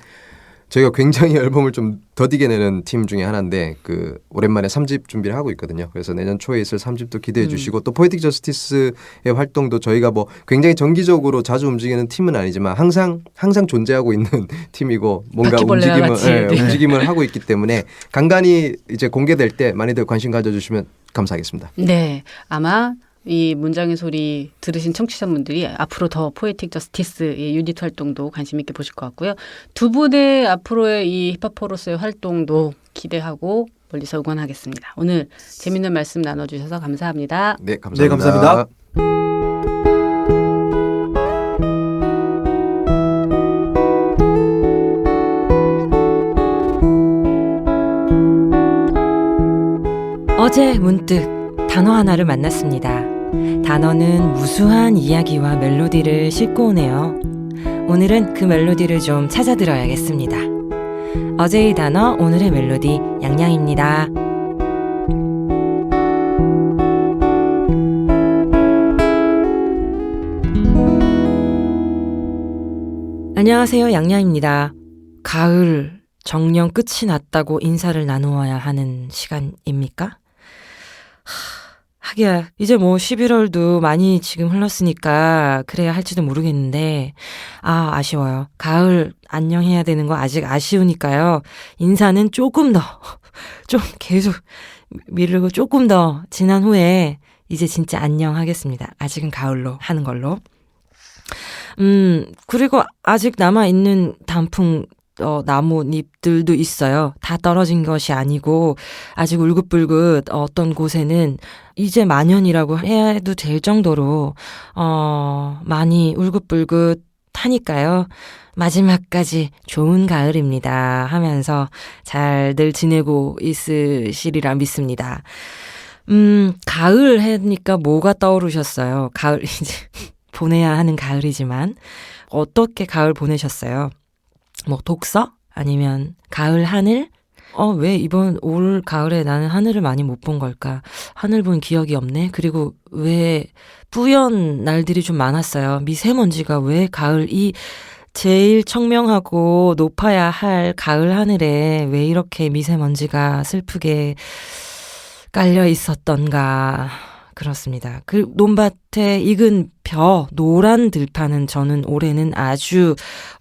저희가 굉장히 앨범을 좀 더디게 내는 팀 중에 하나인데 그 오랜만에 3집 준비를 하고 있거든요. 그래서 내년 초에 있을 3집도 기대해 주시고 또 포에틱 저스티스의 활동도 저희가 뭐 굉장히 정기적으로 자주 움직이는 팀은 아니지만 항상 존재하고 있는 팀이고 뭔가 움직임을 하고 있기 때문에 간간히 이제 공개될 때 많이들 관심 가져주시면 감사하겠습니다. 네. 아마 이 문장의 소리 들으신 청취자분들이 앞으로 더 포에틱 저스티스의 유닛 활동도 관심 있게 보실 것 같고요. 두 분의 앞으로의 이 힙합퍼로서의 활동도 기대하고 멀리서 응원하겠습니다. 오늘 재밌는 말씀 나눠주셔서 감사합니다. 네, 감사합니다. 네, 감사합니다. 어제 문득 단어 하나를 만났습니다. 단어는 무수한 이야기와 멜로디를 싣고 오네요. 오늘은 그 멜로디를 좀 찾아 들어야겠습니다. 어제의 단어, 오늘의 멜로디, 양양입니다. 안녕하세요, 양양입니다. 가을, 정령 끝이 났다고 인사를 나누어야 하는 시간입니까? 하기야 이제 뭐 11월도 많이 지금 흘렀으니까 그래야 할지도 모르겠는데 아쉬워요. 가을 안녕해야 되는 거 아직 아쉬우니까요. 인사는 조금 더 좀 계속 미루고 조금 더 지난 후에 이제 진짜 안녕하겠습니다. 아직은 가을로 하는 걸로. 그리고 아직 남아있는 단풍 나뭇잎들도 있어요. 다 떨어진 것이 아니고 아직 울긋불긋 어떤 곳에는 이제 만연이라고 해도 될 정도로 많이 울긋불긋 하니까요. 마지막까지 좋은 가을입니다 하면서 잘들 지내고 있으시리라 믿습니다. 가을 하니까 뭐가 떠오르셨어요? 가을 이제 보내야 하는 가을이지만 어떻게 가을 보내셨어요? 뭐 독서? 아니면 가을 하늘? 왜 이번 올 가을에 나는 하늘을 많이 못 본 걸까? 하늘 본 기억이 없네? 그리고 왜 뿌연 날들이 좀 많았어요. 미세먼지가 왜 가을 이 제일 청명하고 높아야 할 가을 하늘에 왜 이렇게 미세먼지가 슬프게 깔려 있었던가. 그렇습니다. 그 논밭에 익은 노란 들판은 저는 올해는 아주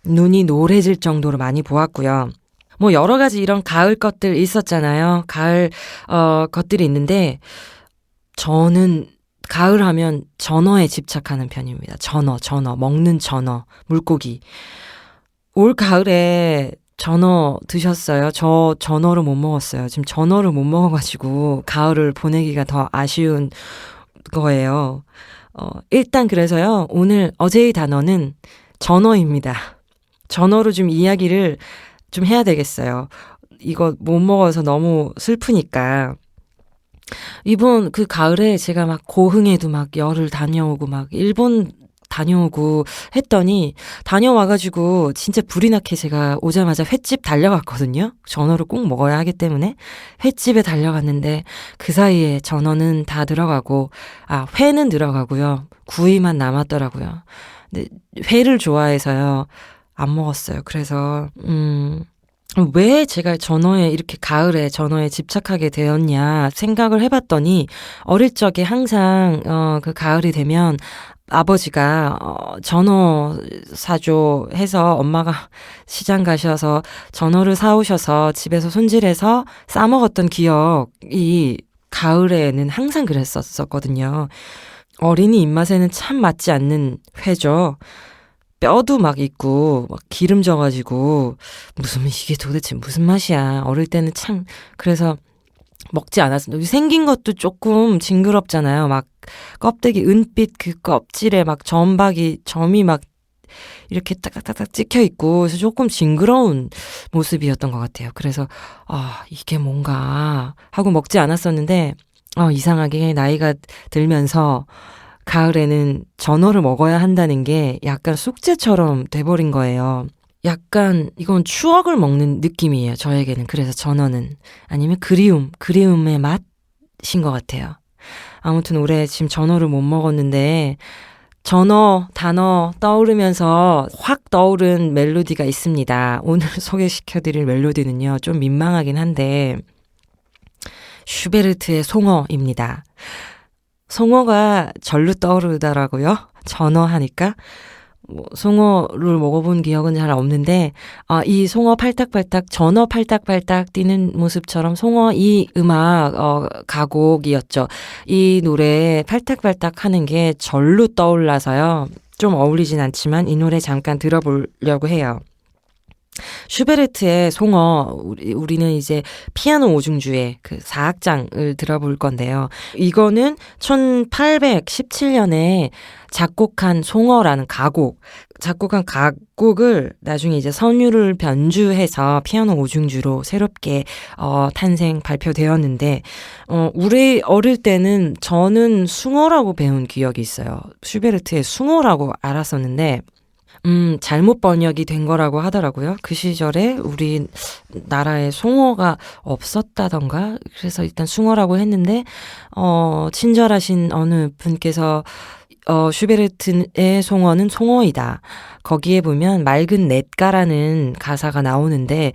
눈이 노래질 정도로 많이 보았고요. 뭐 여러 가지 이런 가을 것들 있었잖아요. 가을 것들이 있는데 저는 가을 하면 전어에 집착하는 편입니다. 전어 먹는 전어, 물고기. 올 가을에 전어 드셨어요? 저 전어를 못 먹었어요. 지금 전어를 못 먹어가지고 가을을 보내기가 더 아쉬운 거예요. 일단 그래서요. 어제의 단어는 전어입니다. 전어로 좀 이야기를 좀 해야 되겠어요. 이거 못 먹어서 너무 슬프니까. 이번 그 가을에 제가 막 고흥에도 막 열을 다녀오고 막 일본 다녀오고 했더니 다녀와가지고 진짜 불이 나게 제가 오자마자 횟집 달려갔거든요. 전어를 꼭 먹어야 하기 때문에 횟집에 달려갔는데 그 사이에 전어는 다 들어가고 회는 들어가고요. 구이만 남았더라고요. 근데 회를 좋아해서요. 안 먹었어요. 그래서 왜 제가 이렇게 가을에 전어에 집착하게 되었냐 생각을 해봤더니 어릴 적에 항상 그 가을이 되면 아버지가 전어 사줘 해서 엄마가 시장 가셔서 전어를 사오셔서 집에서 손질해서 싸먹었던 기억이 가을에는 항상 그랬었거든요. 어린이 입맛에는 참 맞지 않는 회죠. 뼈도 막 있고 막 기름져가지고 이게 도대체 무슨 맛이야. 어릴 때는 참 그래서 먹지 않았어요. 생긴 것도 조금 징그럽잖아요. 막 껍데기 은빛 그 껍질에 막 점이 막 이렇게 딱딱딱 찍혀 있고 그래서 조금 징그러운 모습이었던 것 같아요. 그래서 이게 뭔가 하고 먹지 않았었는데 이상하게 나이가 들면서 가을에는 전어를 먹어야 한다는 게 약간 숙제처럼 돼버린 거예요. 약간 이건 추억을 먹는 느낌이에요. 저에게는. 그래서 전어는 아니면 그리움의 맛인 것 같아요. 아무튼 올해 지금 전어를 못 먹었는데 전어 단어 떠오르면서 확 떠오른 멜로디가 있습니다. 오늘 소개시켜드릴 멜로디는요. 좀 민망하긴 한데 슈베르트의 송어입니다. 송어가 절로 떠오르더라고요. 전어 하니까. 송어를 먹어본 기억은 잘 없는데 이 송어 팔딱팔딱 전어 팔딱팔딱 뛰는 모습처럼 송어 이 음악 가곡이었죠. 이 노래 팔딱팔딱 하는 게 절로 떠올라서요. 좀 어울리진 않지만 이 노래 잠깐 들어보려고 해요. 슈베르트의 송어, 우리는 이제 피아노 오중주의 그 4악장을 들어볼 건데요. 이거는 1817년에 작곡한 송어라는 작곡한 가곡을 나중에 이제 선율을 변주해서 피아노 오중주로 새롭게 발표되었는데 우리 어릴 때는 저는 숭어라고 배운 기억이 있어요. 슈베르트의 숭어라고 알았었는데 잘못 번역이 된 거라고 하더라고요. 그 시절에 우리 나라에 송어가 없었다던가 그래서 일단 숭어라고 했는데 친절하신 어느 분께서 슈베르트의 송어는 송어이다. 거기에 보면 맑은 냇가라는 가사가 나오는데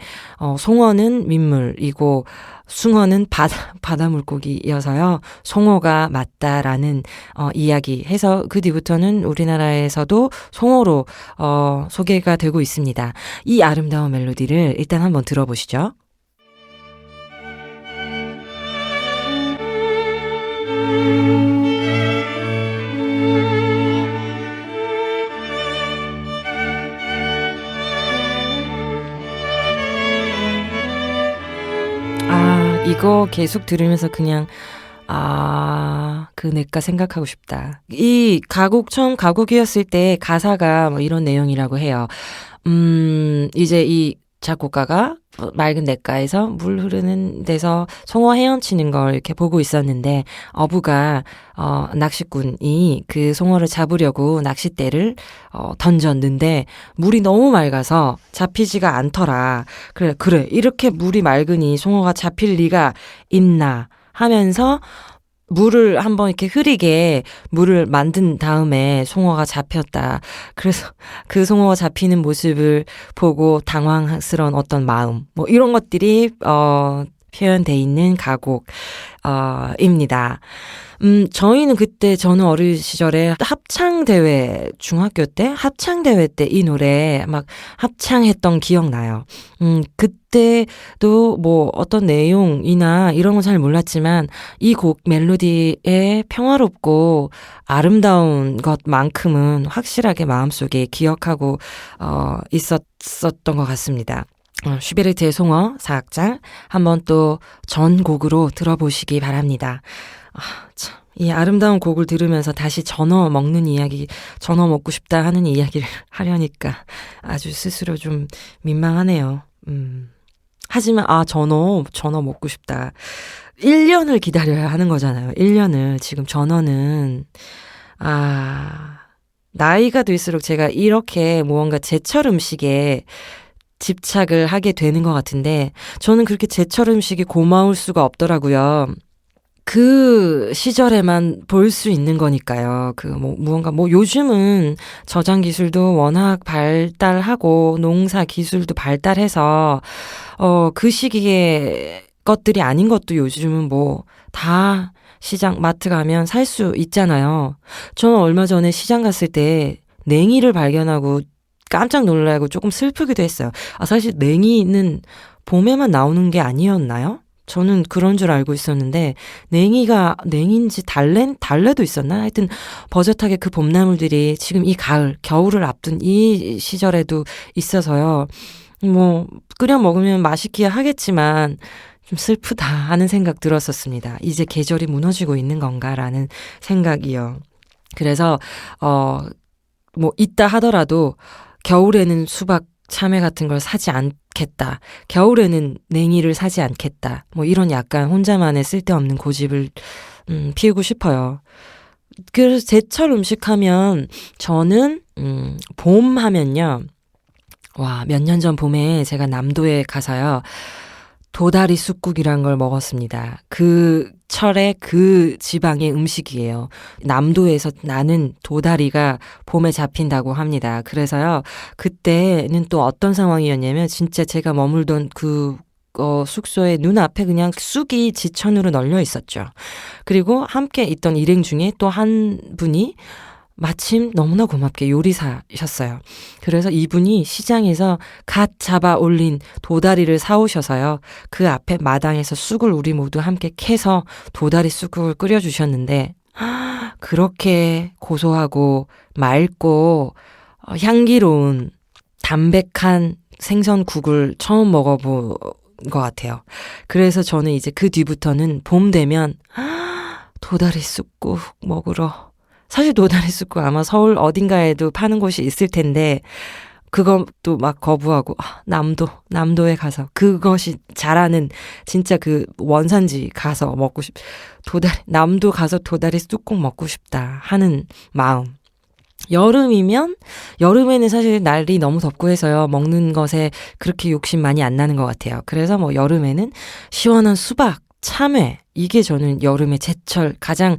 송어는 민물이고 숭어는 바다 물고기여서요. 송어가 맞다라는 이야기 해서 그 뒤부터는 우리나라에서도 송어로 소개가 되고 있습니다. 이 아름다운 멜로디를 일단 한번 들어보시죠. 이거 계속 들으면서 그냥 그 냇가 생각하고 싶다. 이 처음 가곡이었을 때 가사가 뭐 이런 내용이라고 해요. 이제 이 작곡가가 맑은 냇가에서 물 흐르는 데서 송어 헤엄치는 걸 이렇게 보고 있었는데 어부가 낚시꾼이 그 송어를 잡으려고 낚싯대를 던졌는데 물이 너무 맑아서 잡히지가 않더라. 그래 이렇게 물이 맑으니 송어가 잡힐 리가 있나 하면서 물을 한번 이렇게 흐리게 물을 만든 다음에 송어가 잡혔다. 그래서 그 송어가 잡히는 모습을 보고 당황스러운 어떤 마음, 뭐 이런 것들이 표현돼 있는 가곡입니다. 저는 어린 시절에 합창대회, 중학교 때 합창대회 때 이 노래 막 합창했던 기억나요. 그때도 뭐 어떤 내용이나 이런 건 잘 몰랐지만 이 곡 멜로디의 평화롭고 아름다운 것만큼은 확실하게 마음속에 기억하고 있었던 것 같습니다. 슈베르트의 송어 4악장 한번 또 전곡으로 들어보시기 바랍니다. 이 아름다운 곡을 들으면서 다시 전어 먹는 이야기, 전어 먹고 싶다 하는 이야기를 하려니까 아주 스스로 좀 민망하네요. 하지만 전어 먹고 싶다. 1년을 기다려야 하는 거잖아요. 1년을. 지금 전어는 나이가 들수록 제가 이렇게 무언가 제철 음식에 집착을 하게 되는 것 같은데 저는 그렇게 제철 음식이 고마울 수가 없더라고요. 그 시절에만 볼 수 있는 거니까요. 무언가 요즘은 저장 기술도 워낙 발달하고 농사 기술도 발달해서 그 시기에 것들이 아닌 것도 요즘은 다 시장 마트 가면 살 수 있잖아요. 저는 얼마 전에 시장 갔을 때 냉이를 발견하고 깜짝 놀라고 조금 슬프기도 했어요. 사실 냉이는 봄에만 나오는 게 아니었나요? 저는 그런 줄 알고 있었는데 냉인지 달래도 있었나? 하여튼 버젓하게 그 봄나물들이 지금 이 겨울을 앞둔 이 시절에도 있어서요. 끓여 먹으면 맛있기야 하겠지만 좀 슬프다 하는 생각 들었었습니다. 이제 계절이 무너지고 있는 건가라는 생각이요. 그래서 있다 하더라도 겨울에는 수박, 참외 같은 걸 사지 않겠다. 겨울에는 냉이를 사지 않겠다. 이런 약간 혼자만의 쓸데없는 고집을 피우고 싶어요. 그래서 제철 음식 하면 저는 봄 하면요. 몇 년 전 봄에 제가 남도에 가서요. 도다리 쑥국이란 걸 먹었습니다. 그 철의 그 지방의 음식이에요. 남도에서 나는 도다리가 봄에 잡힌다고 합니다. 그래서요, 그때는 또 어떤 상황이었냐면 진짜 제가 머물던 숙소의 눈앞에 그냥 쑥이 지천으로 널려 있었죠. 그리고 함께 있던 일행 중에 또 한 분이 마침 너무나 고맙게 요리사셨어요. 그래서 이분이 시장에서 갓 잡아 올린 도다리를 사오셔서요. 그 앞에 마당에서 쑥을 우리 모두 함께 캐서 도다리 쑥국을 끓여주셨는데 그렇게 고소하고 맑고 향기로운 담백한 생선국을 처음 먹어본 것 같아요. 그래서 저는 이제 그 뒤부터는 봄 되면 도다리 쑥국 먹으러 사실 도다리 쑥국 아마 서울 어딘가에도 파는 곳이 있을 텐데 그것도 막 거부하고 남도에 가서 그것이 자라는 진짜 그 원산지 가서 먹고 남도 가서 도다리 쑥국 먹고 싶다 하는 마음. 여름에는 사실 날이 너무 덥고 해서요. 먹는 것에 그렇게 욕심 많이 안 나는 것 같아요. 그래서 여름에는 시원한 수박, 참외, 이게 저는 여름의 제철 가장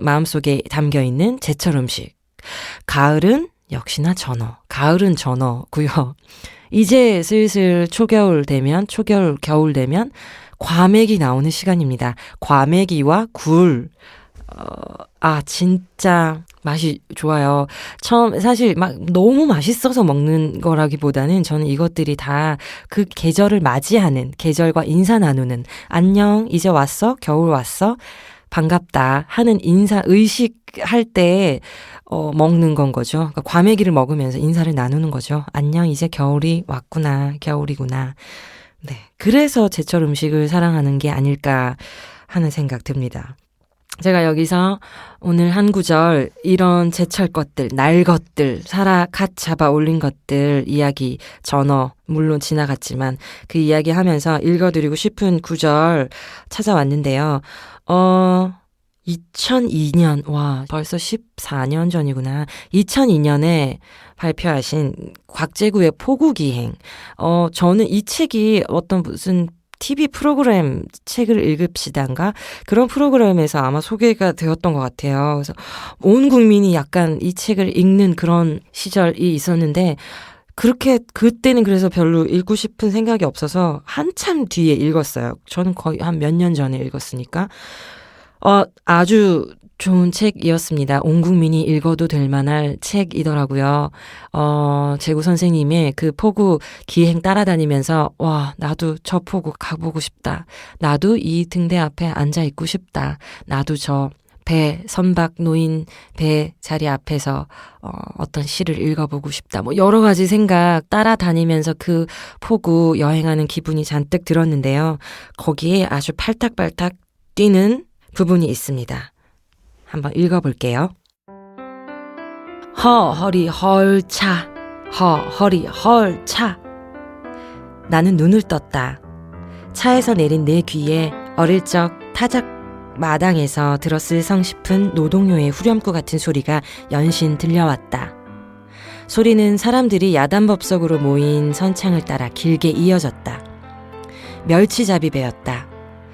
마음속에 담겨있는 제철 음식. 가을은 역시나 가을은 전어고요. 이제 슬슬 겨울 되면 과메기 나오는 시간입니다. 과메기와 굴. 진짜 맛이 좋아요. 사실 너무 맛있어서 먹는 거라기보다는 저는 이것들이 다 그 계절을 맞이하는, 계절과 인사 나누는, 안녕, 이제 왔어? 겨울 왔어? 반갑다 하는 인사 의식할 때 먹는 건 거죠. 그러니까 과메기를 먹으면서 인사를 나누는 거죠. 안녕, 이제 겨울이 왔구나, 겨울이구나. 네, 그래서 제철 음식을 사랑하는 게 아닐까 하는 생각 듭니다. 제가 여기서 오늘 한 구절 이런 제철 것들, 날 것들, 갓 잡아 올린 것들 이야기 전어 물론 지나갔지만 그 이야기 하면서 읽어드리고 싶은 구절 찾아왔는데요. 2002년, 벌써 14년 전이구나. 2002년에 발표하신 곽재구의 포구기행. 저는 이 책이 무슨 TV 프로그램 책을 읽읍시다인가? 그런 프로그램에서 아마 소개가 되었던 것 같아요. 그래서 온 국민이 약간 이 책을 읽는 그런 시절이 있었는데 그때는 그래서 별로 읽고 싶은 생각이 없어서 한참 뒤에 읽었어요. 저는 거의 한 몇 년 전에 읽었으니까. 아주 좋은 책이었습니다. 온 국민이 읽어도 될 만한 책이더라고요. 재구 선생님의 그 포구 기행 따라다니면서 나도 저 포구 가보고 싶다. 나도 이 등대 앞에 앉아 있고 싶다. 나도 저 선박 놓인 배 자리 앞에서 어떤 시를 읽어보고 싶다. 여러 가지 생각 따라다니면서 그 포구 여행하는 기분이 잔뜩 들었는데요. 거기에 아주 팔딱팔딱 뛰는 부분이 있습니다. 한번 읽어볼게요. 허허리 헐차 허허리 헐차. 나는 눈을 떴다. 차에서 내린 내 귀에 어릴 적 타작 마당에서 들었을 성싶은 노동요의 후렴구 같은 소리가 연신 들려왔다. 소리는 사람들이 야단법석으로 모인 선창을 따라 길게 이어졌다. 멸치잡이 배였다.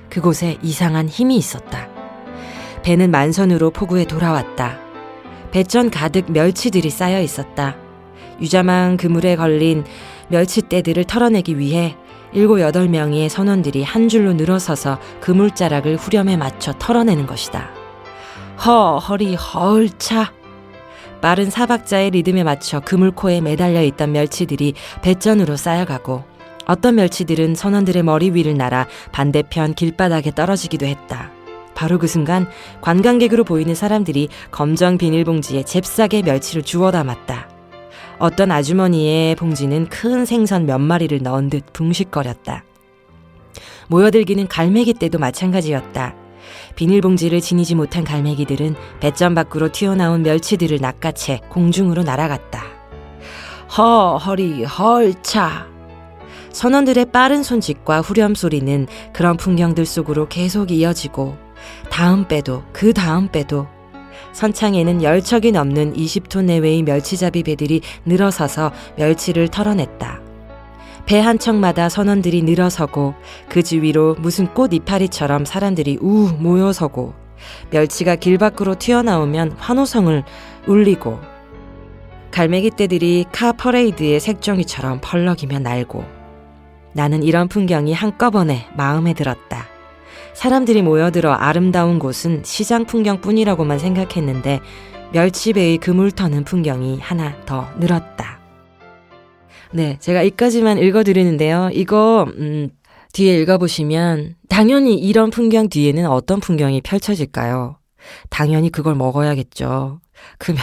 그곳에 이상한 힘이 있었다. 배는 만선으로 포구에 돌아왔다. 배전 가득 멸치들이 쌓여 있었다. 유자망 그물에 걸린 멸치떼들을 털어내기 위해 7, 8명의 선원들이 한 줄로 늘어서서 그물자락을 후렴에 맞춰 털어내는 것이다. 허리 헐차. 빠른 사박자의 리듬에 맞춰 그물코에 매달려 있던 멸치들이 배전으로 쌓여가고 어떤 멸치들은 선원들의 머리 위를 날아 반대편 길바닥에 떨어지기도 했다. 바로 그 순간 관광객으로 보이는 사람들이 검정 비닐봉지에 잽싸게 멸치를 주워 담았다. 어떤 아주머니의 봉지는 큰 생선 몇 마리를 넣은 듯 붕식거렸다. 모여들기는 갈매기 떼도 마찬가지였다. 비닐봉지를 지니지 못한 갈매기들은 배점 밖으로 튀어나온 멸치들을 낚아채 공중으로 날아갔다. 허리 헐차. 선원들의 빠른 손짓과 후렴 소리는 그런 풍경들 속으로 계속 이어지고 다음 배도 그 다음 배도 선창에는 10척이 넘는 20톤 내외의 멸치잡이 배들이 늘어서서 멸치를 털어냈다. 배 한 척마다 선원들이 늘어서고 그 주위로 무슨 꽃 이파리처럼 사람들이 모여서고 멸치가 길 밖으로 튀어나오면 환호성을 울리고 갈매기 떼들이 카 퍼레이드의 색종이처럼 펄럭이며 날고 나는 이런 풍경이 한꺼번에 마음에 들었다. 사람들이 모여들어 아름다운 곳은 시장 풍경뿐이라고만 생각했는데 멸치배의 그물 터는 풍경이 하나 더 늘었다. 네, 제가 이까지만 읽어드리는데요. 이거 뒤에 읽어보시면 당연히 이런 풍경 뒤에는 어떤 풍경이 펼쳐질까요? 당연히 그걸 먹어야겠죠. 그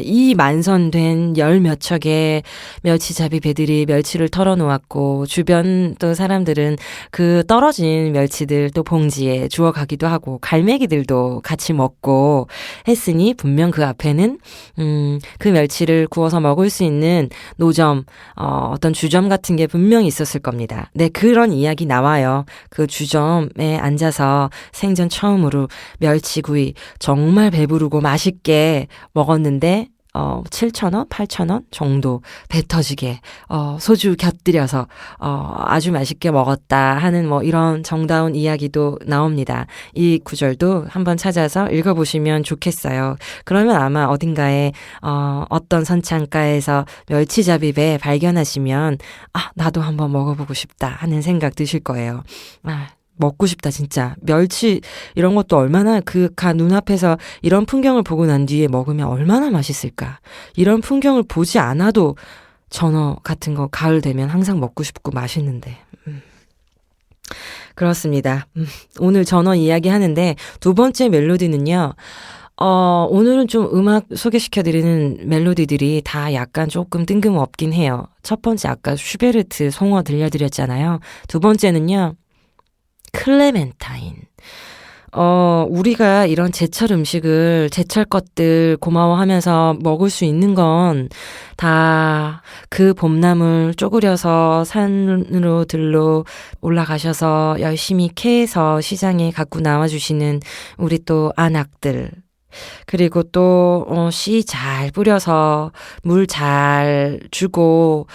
이 만선된 10몇 척의 멸치잡이 배들이 멸치를 털어놓았고 주변 또 사람들은 그 떨어진 멸치들 또 봉지에 주워 가기도 하고 갈매기들도 같이 먹고 했으니 분명 그 앞에는 그 멸치를 구워서 먹을 수 있는 노점 어떤 주점 같은 게 분명히 있었을 겁니다. 네, 그런 이야기 나와요. 그 주점에 앉아서 생전 처음으로 멸치구이 정말 배부르고 맛있게 먹었는데 7,000원, 8,000원 정도 배 터지게 소주 곁들여서 아주 맛있게 먹었다 하는 뭐 이런 정다운 이야기도 나옵니다. 이 구절도 한번 찾아서 읽어보시면 좋겠어요. 그러면 아마 어딘가에 어떤 선창가에서 멸치잡이 배 발견하시면 나도 한번 먹어보고 싶다 하는 생각 드실 거예요. 먹고 싶다 진짜. 멸치 이런 것도 얼마나 눈앞에서 이런 풍경을 보고 난 뒤에 먹으면 얼마나 맛있을까. 이런 풍경을 보지 않아도 전어 같은 거 가을 되면 항상 먹고 싶고 맛있는데. 그렇습니다. 오늘 전어 이야기 하는데 두 번째 멜로디는요. 오늘은 좀 음악 소개시켜드리는 멜로디들이 다 약간 조금 뜬금없긴 해요. 첫 번째 아까 슈베르트 송어 들려드렸잖아요. 두 번째는요. 클레멘타인. 우리가 이런 제철 음식을, 제철 것들 고마워하면서 먹을 수 있는 건 다 그 봄나물 쪼그려서 산으로 들로 올라가셔서 열심히 캐서 시장에 갖고 나와주시는 우리 또 아낙들. 그리고 또 씨 잘 뿌려서 물 잘 주고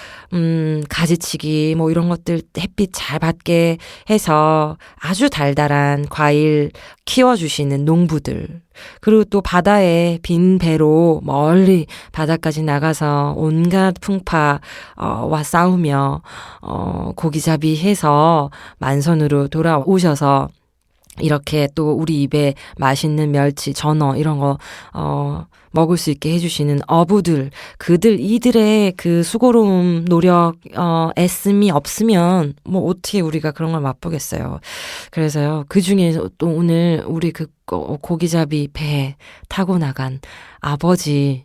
가지치기 뭐 이런 것들 햇빛 잘 받게 해서 아주 달달한 과일 키워주시는 농부들. 그리고 또 바다에 빈 배로 멀리 바다까지 나가서 온갖 풍파와 싸우며 고기잡이 해서 만선으로 돌아오셔서 이렇게 또 우리 입에 맛있는 멸치, 전어 이런 거 먹을 수 있게 해주시는 어부들, 이들의 그 수고로움, 노력, 애씀이 없으면 뭐 어떻게 우리가 그런 걸 맛보겠어요. 그래서요, 그 중에 또 오늘 우리 그 고기잡이 배 타고 나간 아버지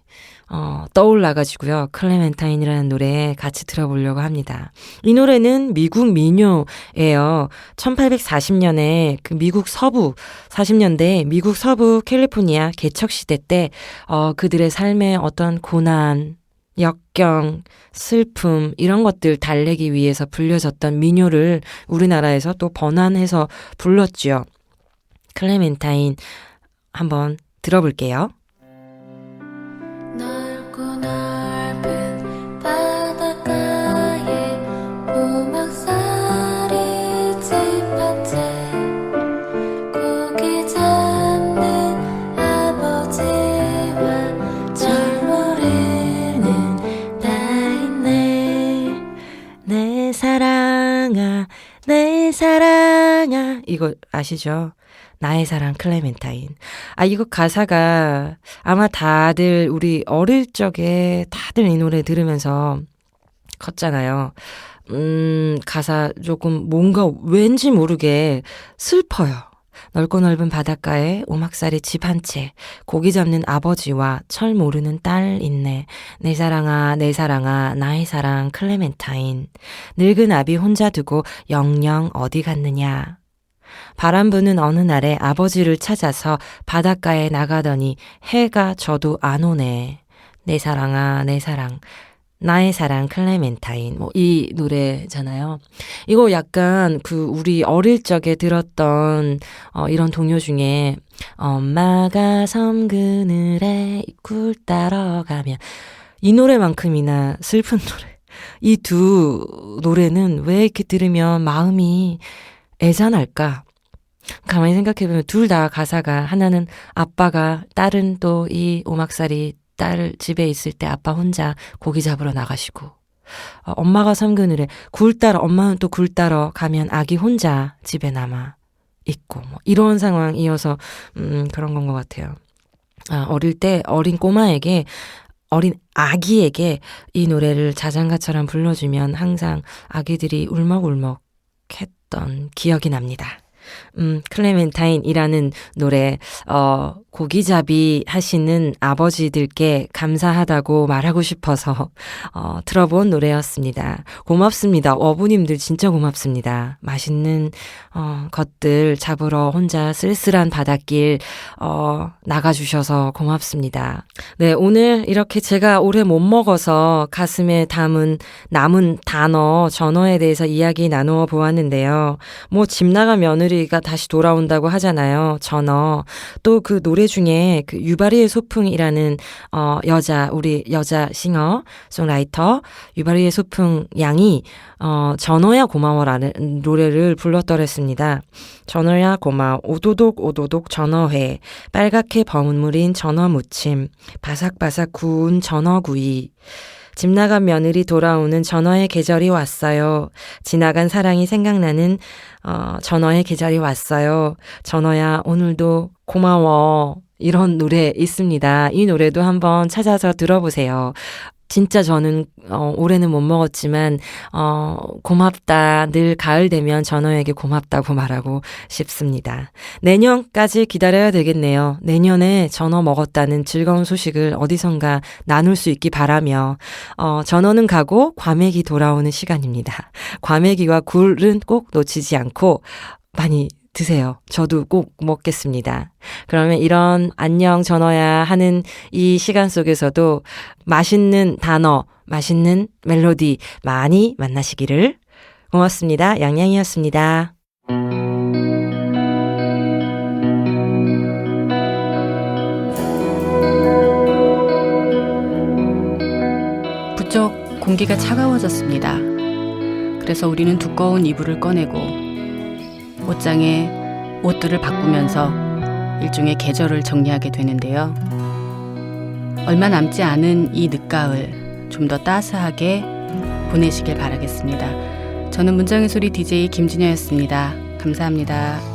떠올라가지고요. 클레멘타인이라는 노래 같이 들어보려고 합니다. 이 노래는 미국 민요예요. 1840년에 그 미국 서부 40년대 미국 서부 캘리포니아 개척시대 때 그들의 삶의 어떤 고난, 역경, 슬픔 이런 것들 달래기 위해서 불려졌던 민요를 우리나라에서 또 번안해서 불렀지요. 클레멘타인 한번 들어볼게요. 넓고 넓은 바닷가에 오막살이 짚은 채 고기 잡는 아버지와 절 모르는 나 있네. 내 사랑아, 내 사랑아. 이거 아시죠? 나의 사랑 클레멘타인. 이거 가사가 아마 다들 우리 어릴 적에 다들 이 노래 들으면서 컸잖아요. 가사 조금 뭔가 왠지 모르게 슬퍼요. 넓고 넓은 바닷가에 오막살이 집 한 채, 고기 잡는 아버지와 철 모르는 딸 있네. 내 사랑아, 내 사랑아, 나의 사랑 클레멘타인. 늙은 아비 혼자 두고 영영 어디 갔느냐. 바람 부는 어느 날에 아버지를 찾아서 바닷가에 나가더니 해가 져도 안 오네. 내 사랑아, 내 사랑. 나의 사랑 클레멘타인. 이 노래잖아요. 이거 약간 우리 어릴 적에 들었던 이런 동요 중에 엄마가 섬 그늘에 꿀 따러 가면, 이 노래만큼이나 슬픈 노래. 이 두 노래는 왜 이렇게 들으면 마음이 애잔할까? 가만히 생각해보면 둘 다 가사가, 하나는 아빠가, 딸은 또 이 오막살이 딸 집에 있을 때 아빠 혼자 고기 잡으러 나가시고, 엄마가 섬 그늘에 굴 따러, 엄마는 또 굴 따러 가면 아기 혼자 집에 남아 있고, 이런 상황이어서 그런 건 것 같아요. 어릴 때 어린 꼬마에게, 어린 아기에게 이 노래를 자장가처럼 불러주면 항상 아기들이 울먹울먹 했던 기억이 납니다. 클레멘타인이라는 노래, 고기잡이 하시는 아버지들께 감사하다고 말하고 싶어서 들어본 노래였습니다. 고맙습니다. 어부님들 진짜 고맙습니다. 맛있는 것들 잡으러 혼자 쓸쓸한 바닷길 나가주셔서 고맙습니다. 네, 오늘 이렇게 제가 오래 못 먹어서 가슴에 남은 단어, 전어에 대해서 이야기 나누어 보았는데요. 집 나간 며느리가 다시 돌아온다고 하잖아요. 전어. 또 그 노래 중에 그 유바리의 소풍이라는 우리 여자 싱어, 송라이터 유바리의 소풍 양이 전어야 고마워라는 노래를 불렀더랬습니다. 전어야 고마워, 오도독 오도독 전어회, 빨갛게 버무린 전어 무침, 바삭바삭 구운 전어구이. 집 나간 며느리 돌아오는 전어의 계절이 왔어요. 지나간 사랑이 생각나는 전어의 계절이 왔어요. 전어야 오늘도 고마워. 이런 노래 있습니다. 이 노래도 한번 찾아서 들어보세요. 진짜 저는 올해는 못 먹었지만 고맙다. 늘 가을 되면 전어에게 고맙다고 말하고 싶습니다. 내년까지 기다려야 되겠네요. 내년에 전어 먹었다는 즐거운 소식을 어디선가 나눌 수 있기 바라며 전어는 가고 과메기 돌아오는 시간입니다. 과메기와 굴은 꼭 놓치지 않고 많이 드세요. 저도 꼭 먹겠습니다. 그러면 이런 안녕 전어야 하는 이 시간 속에서도 맛있는 단어, 맛있는 멜로디 많이 만나시기를. 고맙습니다. 양양이었습니다. 부쩍 공기가 차가워졌습니다. 그래서 우리는 두꺼운 이불을 꺼내고 옷장에 옷들을 바꾸면서 일종의 계절을 정리하게 되는데요. 얼마 남지 않은 이 늦가을 좀 더 따스하게 보내시길 바라겠습니다. 저는 문장의 소리 DJ 김진여였습니다. 감사합니다.